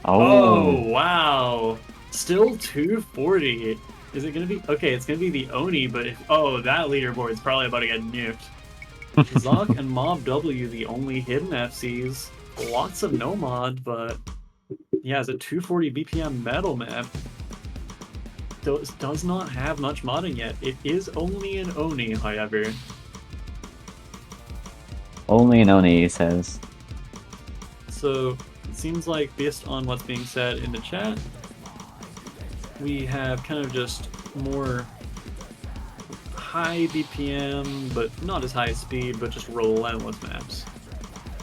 Oh, wow. Still 240. Is it going to be... Okay, it's going to be the Oni, but... Oh, that leaderboard is probably about to get nuked. Zoc and Mob W, the only hidden FCs. Lots of no mod, but... Yeah, it's a 240 BPM metal map. Does not have much modding yet. It is only an Oni, however. Only an Oni, he says. So, it seems like, based on what's being said in the chat, we have kind of just more high BPM, but not as high speed, but just relentless maps.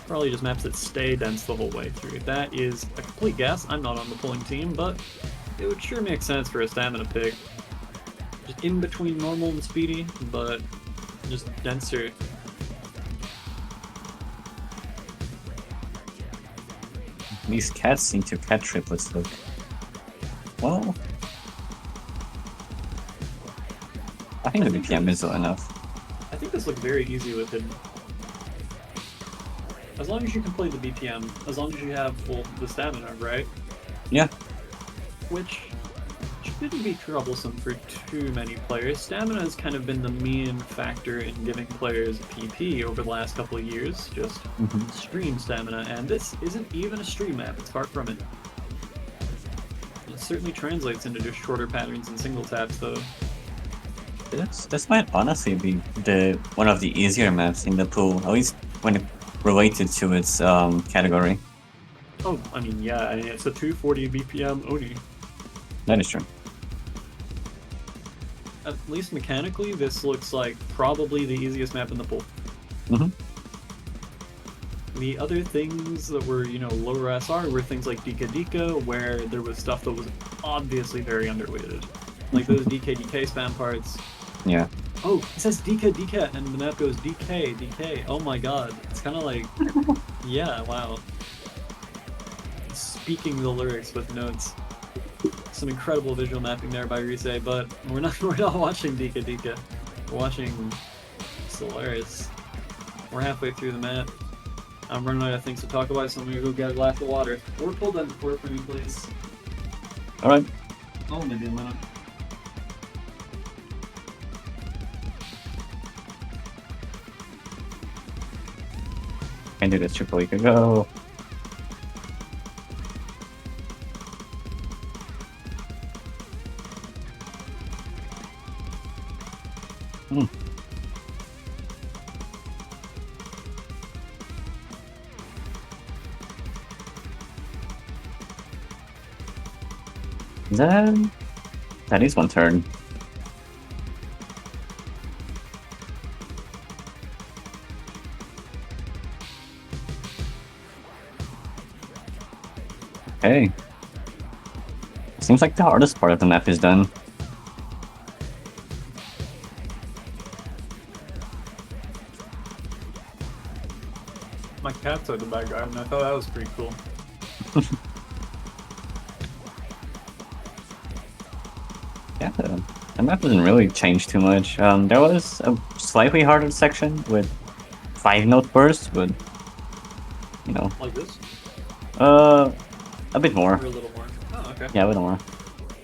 Probably just maps that stay dense the whole way through. That is a complete guess. I'm not on the pulling team, but it would sure make sense for a stamina pick. Just in between normal and speedy, but just denser. These cats seem to cat triplets look. Well, I think the BPM is low enough. I think this looks very easy with hidden. As long as you can play the BPM, as long as you have the stamina, right? Yeah. Which shouldn't be troublesome for too many players. Stamina has kind of been the main factor in giving players a PP over the last couple of years, just stream stamina, and this isn't even a stream map, it's far from it. It certainly translates into just shorter patterns and single taps though. This might honestly be one of the easier maps in the pool, at least when it related to its category. Oh, I mean, yeah, it's a 240 BPM Oni. That is true. At least mechanically, this looks like probably the easiest map in the pool. The other things that were, you know, lower SR were things like DK DK, where there was stuff that was obviously very underweighted. Like those DK DK spam parts. Yeah. Oh, it says DK DK, and the map goes DK DK. Oh my god. It's kind of like, yeah, wow. Speaking the lyrics with notes. Some incredible visual mapping there by Rise, but we're not watching DK DK. We're watching Solaris. We're halfway through the map. I'm running out of things to talk about, so I'm gonna go get a glass of water. Or pull that before for me, please. Alright. Oh, maybe a minute. Can do this triple, you can go. That is one turn. Okay. Seems like the hardest part of the map is done. My cat's out the background, and I thought that was pretty cool. Yeah, the map doesn't really change too much. There was a slightly harder section with 5-note bursts, but you know. Like this? A bit more. Or a little more. Oh, okay. Yeah, a bit more.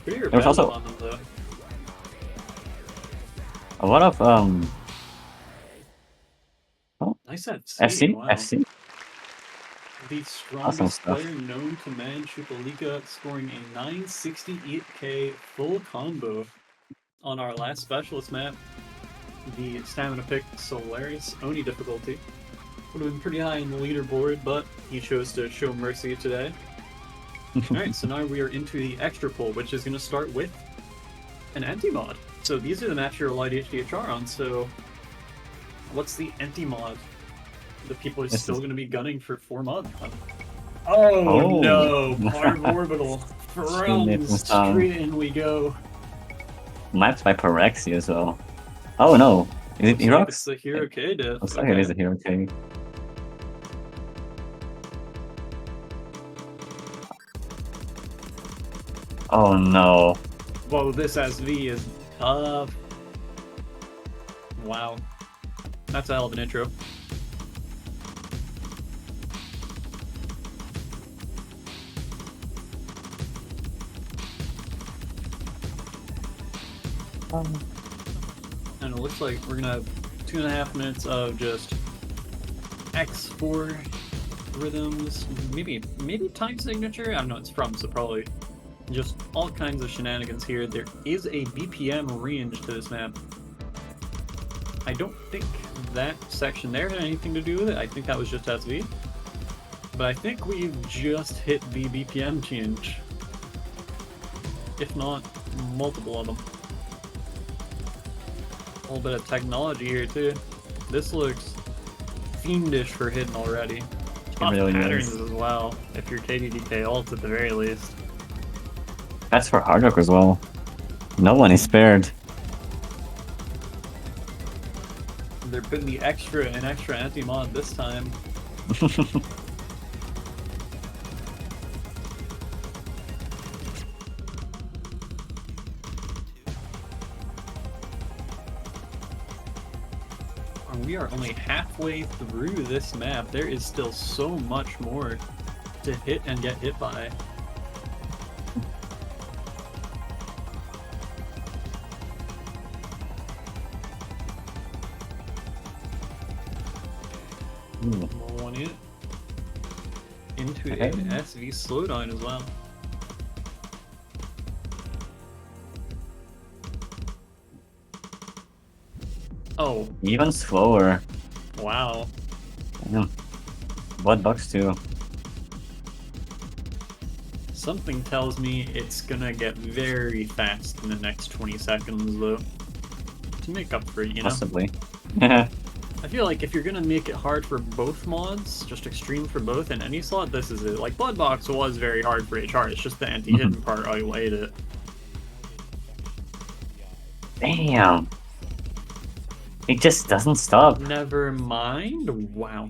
There was also on them, though. a lot of Nice FC. FC, Wow. FC. The strongest player known to manage Chupolika, scoring a 968k full combo on our last specialist map. The stamina pick Solaris Oni difficulty would have been pretty high in the leaderboard, but he chose to show mercy today. Alright, so now we are into the extra pool, which is going to start with an anti-mod. So these are the maps you're allowed HDHR on, so what's the anti-mod? The people are still going to be gunning for 4 mods. Oh no! Part orbital. From straight in we go. Mapped by Parexi as well. Oh no! Is it Herox? It's the Hero K death. Looks like it is a Hero K. Oh no. Whoa, this SV is tough. Wow. That's a hell of an intro. And it looks like we're gonna have 2.5 minutes of just X4 rhythms, maybe time signature. I don't know. It's from, so probably just all kinds of shenanigans here. There is a BPM range to this map. I don't think that section there had anything to do with it. I think that was just SV. But I think we've just hit the BPM change, if not multiple of them. A little bit of technology here too. This looks fiendish for hitting already. Tough really patterns is. as well, if you're KDDK ult at the very least. That's for Hardrock as well. No one is spared. They're putting an extra anti-mod this time. We are only halfway through this map. There is still so much more to hit and get hit by. One in. Into an SV slowdown as well. Oh. Even slower. Wow. Yeah. What bugs too? Something tells me it's gonna get very fast in the next 20 seconds though. To make up for it, you know? Possibly. I feel like if you're gonna make it hard for both mods, just extreme for both in any slot, this is it. Like Bloodbox was very hard for HR, it's just the anti-hidden part I hate it. Damn. It just doesn't stop. Never mind. Wow.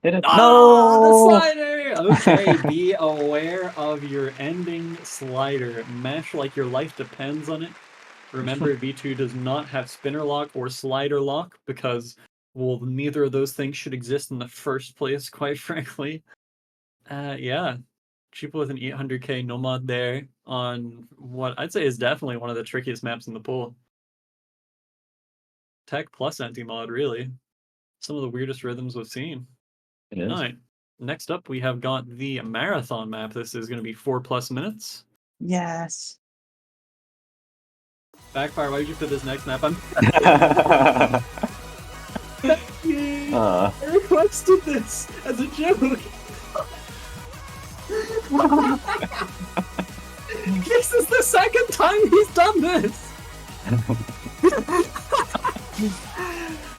Did it? Oh, No! the slider! Okay, be aware of your ending slider. Mash like your life depends on it. Remember, V2 does not have spinner lock or slider lock because, well, neither of those things should exist in the first place, quite frankly. Yeah. Cheaper with an 800k no mod there on what I'd say is definitely one of the trickiest maps in the pool. Tech plus anti-mod, really. Some of the weirdest rhythms we've seen. It is. Alright, next up we have got the marathon map. This is going to be 4+ minutes. Yes. Backfire, why did you put this next map on? I requested this as a joke. second time he's done this!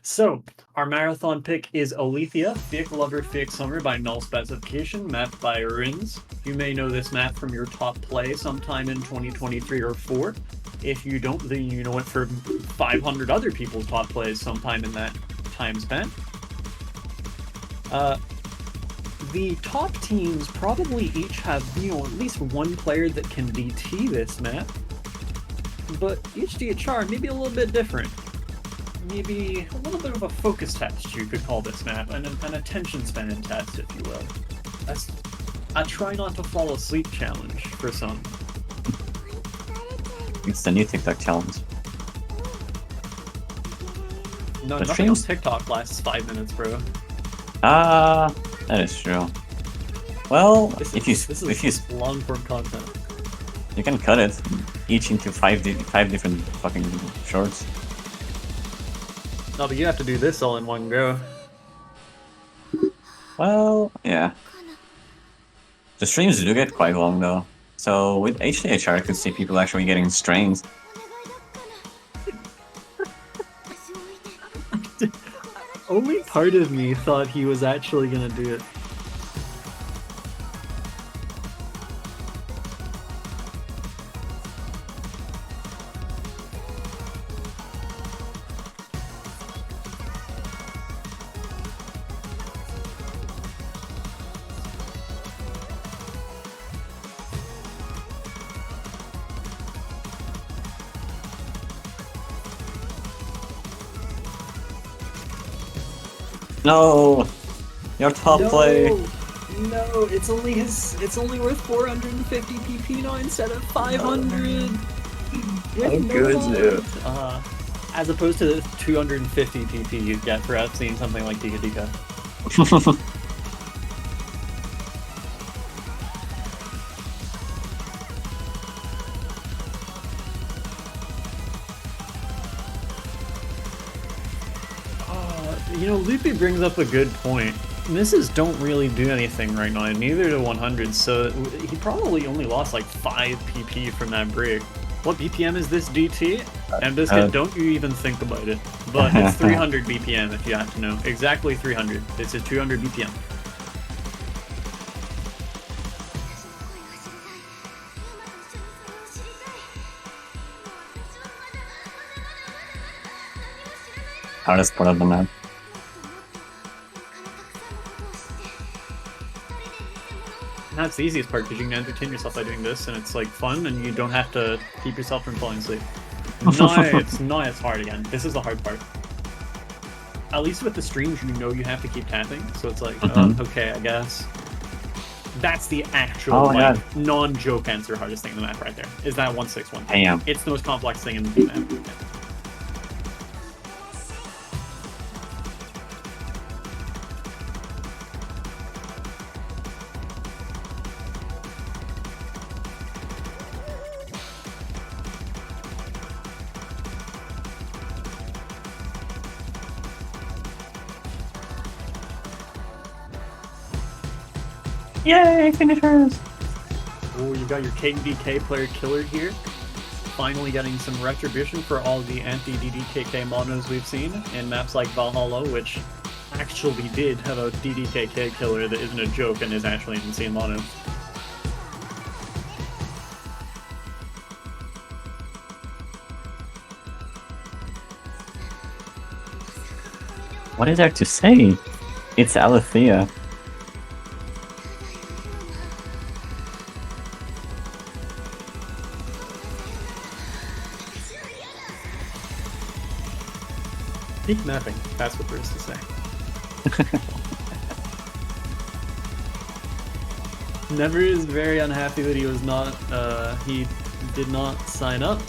So, our marathon pick is Alethea, Fic Lover Fic Summer by null specification, mapped by Rins. You may know this map from your top play sometime in 2023 or 4. If you don't, then you know it for 500 other people's top plays sometime in that time span. The top teams probably each have, at least one player that can DT this map. But HDHR may be a little bit different. Maybe a little bit of a focus test, you could call this map, an attention span test, if you will. That's a try not to fall asleep challenge for some. It's the new TikTok challenge. No, But nothing on streams- TikTok lasts 5 minutes, bro. Ah, that is true. Well, This if is long form content. you can cut it each into five different fucking shorts. No, but you have to do this all in one go. Well, yeah. The streams do get quite long though. So with HDHR, I could see people actually getting strains. Only part of me thought he was actually gonna do it. No! Your top play! No, it's only worth 450 PP now instead of 500. Oh, good, dude. As opposed to the 250 PP you'd get for seeing something like Dika Dika. Loopy brings up a good point. Misses don't really do anything right now, and neither do 100s, so he probably only lost like 5 PP from that break. What BPM is this DT? And Biscuit, don't you even think about it. But it's 300 BPM if you have to know. Exactly 300. This is 200 BPM. Hardest part of the map. That's the easiest part because you can entertain yourself by doing this, and it's like fun, and you don't have to keep yourself from falling asleep. No, it's not as hard again. This is the hard part. At least with the streams, you have to keep tapping, so it's like, okay, I guess. That's the actual non-joke answer hardest thing in the map right there. Is that 161? Damn. It's the most complex thing in the map. Yay, finishers! Oh, you got your KDK player killer here. Finally getting some retribution for all the anti-DDKK monos we've seen in maps like Valhalla, which actually did have a DDKK killer that isn't a joke and is actually an insane mono. What is there to say? It's Alethea. Peak mapping, that's what there is to say. Never is very unhappy that he was not, he did not sign up.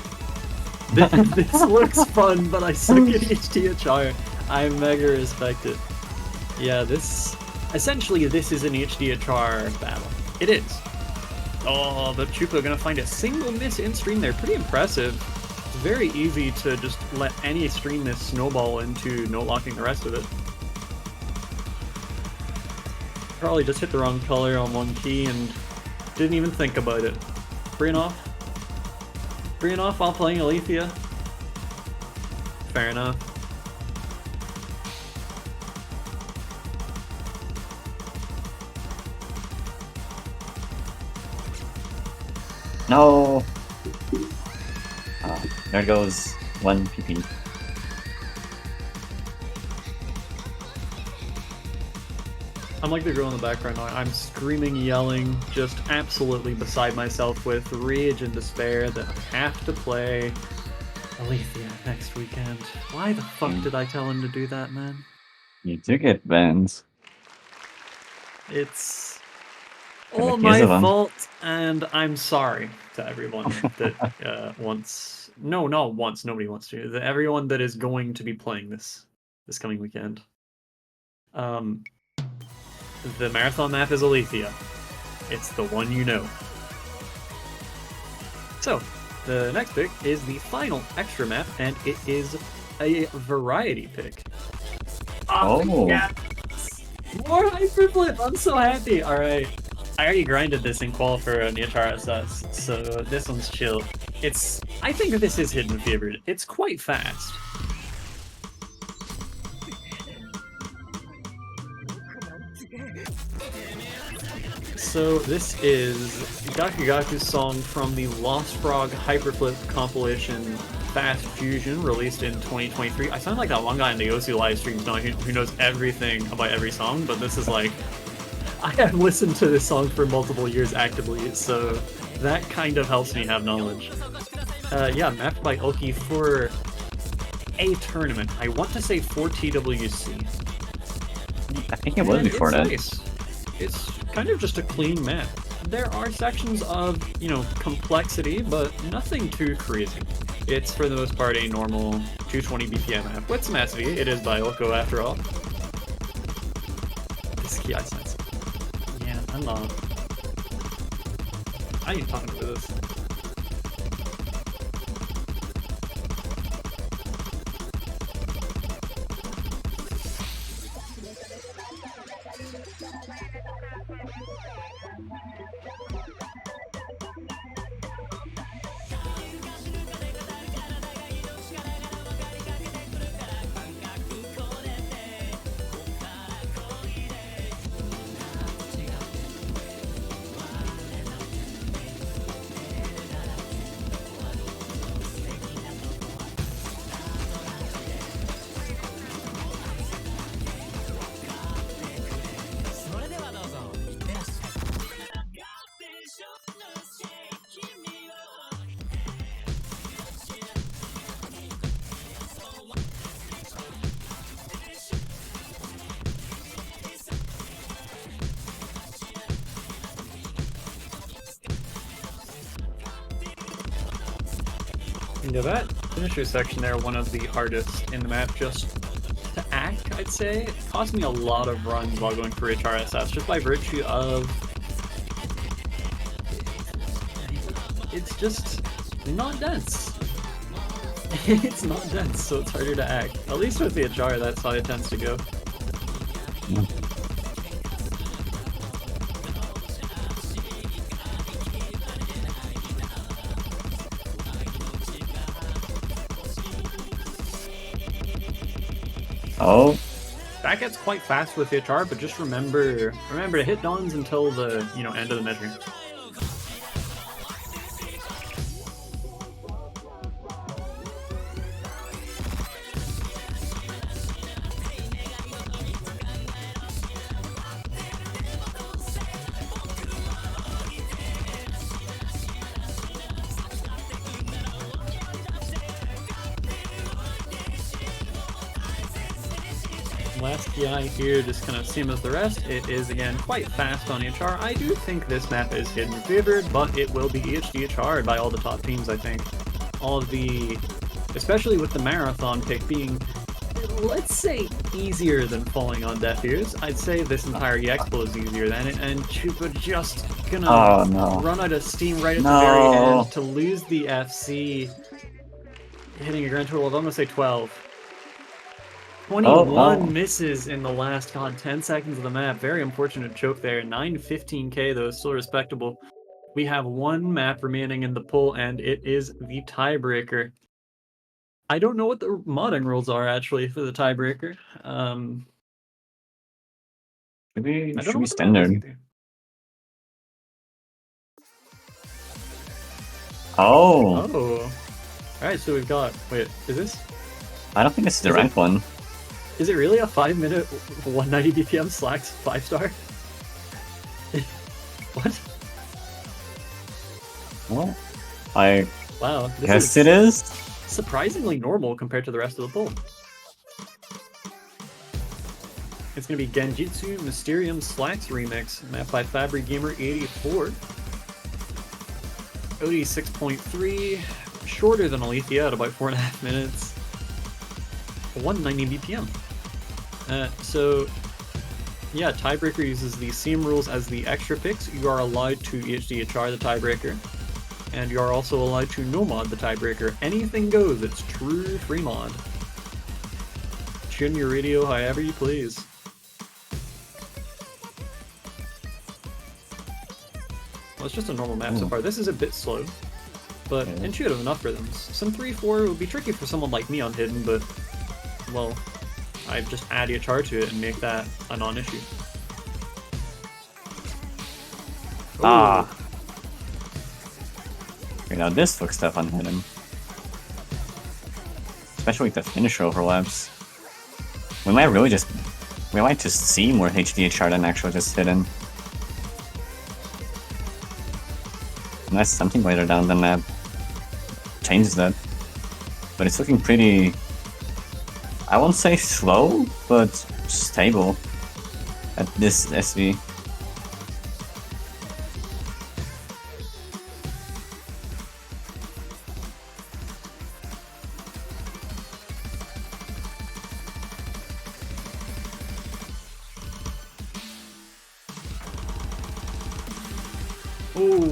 This looks fun, but I suck at HDHR. I mega respect it. Yeah, essentially this is an HDHR battle. It is. Oh, but Chupa gonna find a single miss in stream there. Pretty impressive. It's very easy to just let any stream miss snowball into no locking the rest of it. Probably just hit the wrong color on one key and didn't even think about it. Brain off. Freeing off while playing Alethea. Fair enough. No! There goes 1 PP. I'm like the girl in the background now. I'm screaming, yelling, just absolutely beside myself with rage and despair that I have to play Alethea next weekend. Why the fuck did I tell him to do that, man? You do get bans. It's And all he's my the one. fault, and I'm sorry to everyone that wants. No, not once. Nobody wants to. Everyone that is going to be playing this coming weekend. The marathon map is Alethea. It's the one you know. So, the next pick is the final extra map, and it is a variety pick. Oh. Yeah. More hyperflip! I'm so happy! Alright. I already grinded this in Qualifier on the HRSS, so this one's chill. I think this is Hidden Fevered. It's quite fast. So this is Gaku Gaku's song from the Lost Frog Hyperflip compilation Fast Fusion, released in 2023. I sound like that one guy in the OC live streams now who knows everything about every song, but this is like... I have listened to this song for multiple years actively, so that kind of helps me have knowledge. Yeah, mapped by Ulki for a tournament. I want to say for TWC. I think it was before that. Nice. It's kind of just a clean map. There are sections of, you know, complexity, but nothing too crazy. It's, for the most part, a normal 220 BPM map with some SV. It is by Ulko, after all. This key ice nice. Yeah, I'm not... I ain't talking about this. You know, that finisher section there, one of the hardest in the map, just to act, I'd say. It cost me a lot of runs while going for HRSS, just by virtue of... It's just not dense. It's not dense, so it's harder to act. At least with the HR, that's how it tends to go. Oh. That gets quite fast with HR, but just remember to hit dawns until the, you know, end of the measure. Last PI here, just kind of same as the rest. It is, again, quite fast on HR. I do think this map is hidden favored, but it will be EHD HR'd by all the top teams, I think. All of the... especially with the Marathon pick being, let's say, easier than falling on deaf ears. I'd say this entire EX pool is easier than it, and Chupa just gonna run out of steam right at the very end to lose the FC, hitting a grand total of, I'm gonna say 12. 21 misses in the last, 10 seconds of the map. Very unfortunate choke there. 915k though, still respectable. We have one map remaining in the poll, and it is the tiebreaker. I don't know what the modding rules are actually for the tiebreaker. Maybe I it don't should know be what the map is standard. either. Oh, Oh. Alright, so we've got... Wait, is this... I don't think this is the Is it- ranked one. Is it really a 5-minute 190 BPM slacks 5-star? What? Well, I Wow. This guess is it is. surprisingly normal compared to the rest of the poll. It's going to be Genjitsu Mysterium Slacks Remix, map by Fabry Gamer 84. OD 6.3, shorter than Alethea at about 4.5 minutes. 190 BPM. So, yeah, tiebreaker uses the same rules as the extra picks. You are allowed to HDHR the tiebreaker, and you are also allowed to no mod the tiebreaker. Anything goes, it's true free mod. Tune your radio however you please. Well, it's just a normal map so far. This is a bit slow, but intuitive enough for them. Some 3-4 would be tricky for someone like me on Hidden, but, well, I just add EHR to it and make that a non-issue. Ah. Okay, now this looks tough on Hidden. Especially with the finisher overlaps. We might just see more HDHR than actually just Hidden. Unless something later down the map changes that. But it's looking pretty... I won't say slow, but stable at this SV. Oh,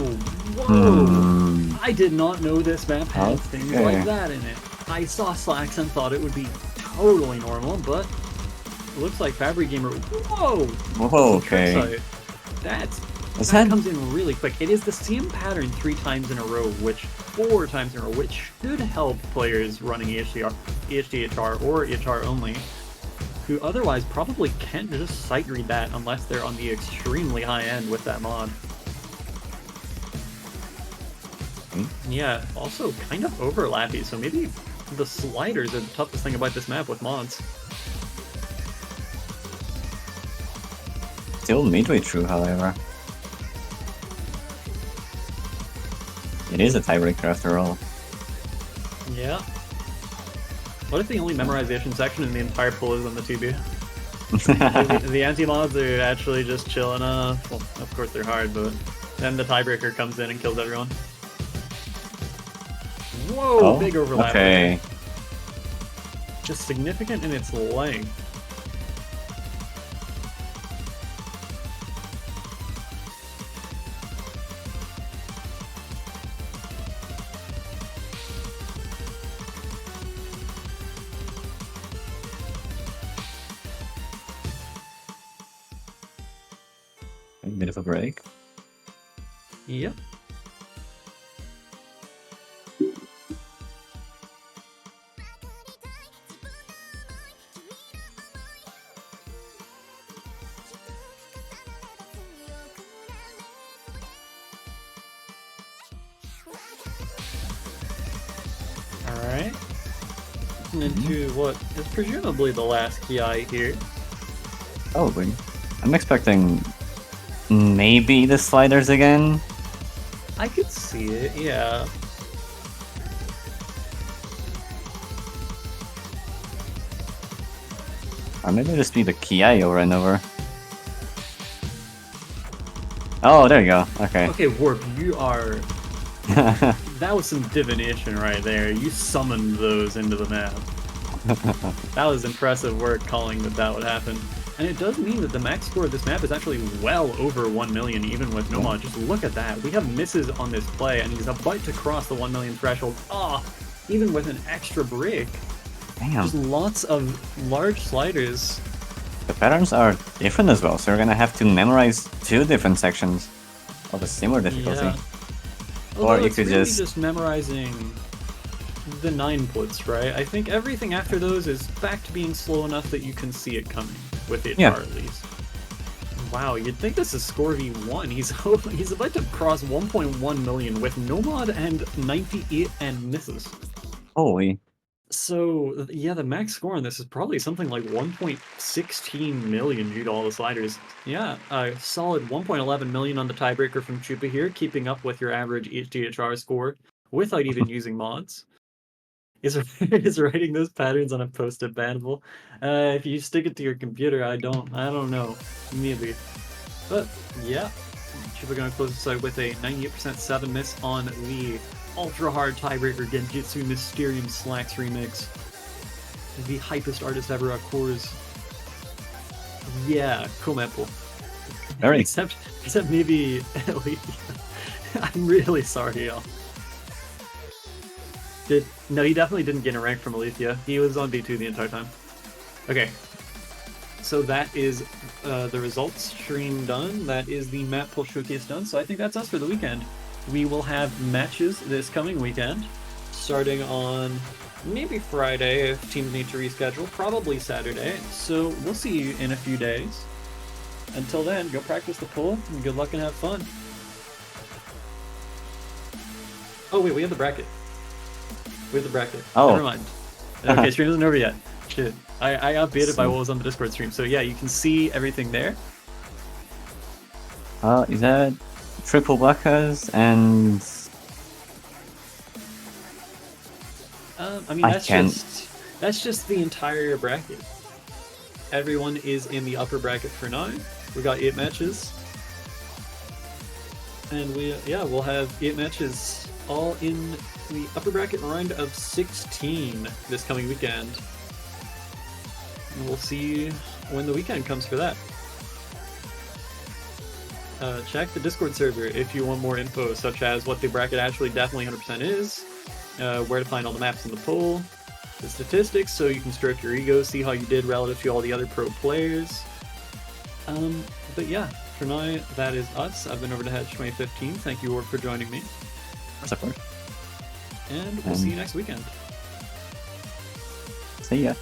whoa! I did not know this map had things Okay. like that in it. I saw slacks and thought it would be totally normal, but it looks like Fabry Gamer. Whoa! Whoa, okay. That that- comes in really quick. It is the same pattern 3 times in a row, 4 times in a row, which should help players running HDHR or EHR only, who otherwise probably can't just sight read that unless they're on the extremely high end with that mod. Yeah, also kind of overlappy, so maybe the sliders are the toughest thing about this map with mods. Still midway through, however. It is a tiebreaker after all. Yeah. What if the only memorization section in the entire pool is on the TB? The anti-mods are actually just chill enough. Well, of course they're hard, but then the tiebreaker comes in and kills everyone. Whoa, Oh, big overlap. okay. Just significant in its length. A bit of a break. Yep. Alright. Into what is presumably the last Ki here. Probably. I'm expecting maybe the sliders again. I could see it, yeah. Or maybe it'll just be the Ki over and over. Oh, there you go. Okay. Okay, Warp, you are... That was some divination right there. You summoned those into the map. That was impressive work calling that would happen. And it does mean that the max score of this map is actually well over 1 million, even with no mod. Just look at that. We have misses on this play, and he's about to cross the 1 million threshold. Ah, even with an extra break. Damn. Just lots of large sliders. The patterns are different as well, so you're gonna have to memorize 2 different sections of a similar difficulty. Yeah. Although Or you it's could really just memorizing the 9 puts, right? I think everything after those is back to being slow enough that you can see it coming, with HR Yeah. at least. Wow, you'd think this is score V1. He's about to cross 1.1 million with no mod and 98 and misses. holy. So, yeah, the max score on this is probably something like 1.16 million due to all the sliders. Yeah, a solid 1.11 million on the tiebreaker from Chupa here, keeping up with your average HDHR score without even using mods. Is writing those patterns on a post-it bannable? If you stick it to your computer, I don't know. Maybe. But, yeah. Chupa gonna close this out with a 98% 7 miss on the ultra hard tiebreaker Genjutsu Mysterium Slacks remix. The hypest artist ever at Coors. Yeah, Komepo. Very. except maybe I'm really sorry, y'all. No, he definitely didn't get a rank from Alethea. He was on B2 the entire time. Okay. So that is the results stream done. That is the map pull showcase done. So I think that's us for the weekend. We will have matches this coming weekend, starting on maybe Friday if teams need to reschedule, probably Saturday. So we'll see you in a few days. Until then, go practice the pull, and good luck and have fun. Oh wait, we have the bracket. We have the bracket. Oh. Never mind. Okay, stream isn't over yet. Shit. I updated by what was on the Discord stream. So yeah, you can see everything there. Is that triple blackers and I mean that's just the entire bracket. Everyone is in the upper bracket for now. We got 8 matches. And we'll have 8 matches all in the upper bracket round of 16 this coming weekend. And we'll see when the weekend comes for that. Check the Discord server if you want more info, such as what the bracket actually definitely 100% is, where to find all the maps in the poll, the statistics, so you can stroke your ego, see how you did relative to all the other pro players. But yeah, for now, that is us. I've been over to Hedge 2015. Thank you, Orb, for joining me. support. And we'll see you next weekend. See ya.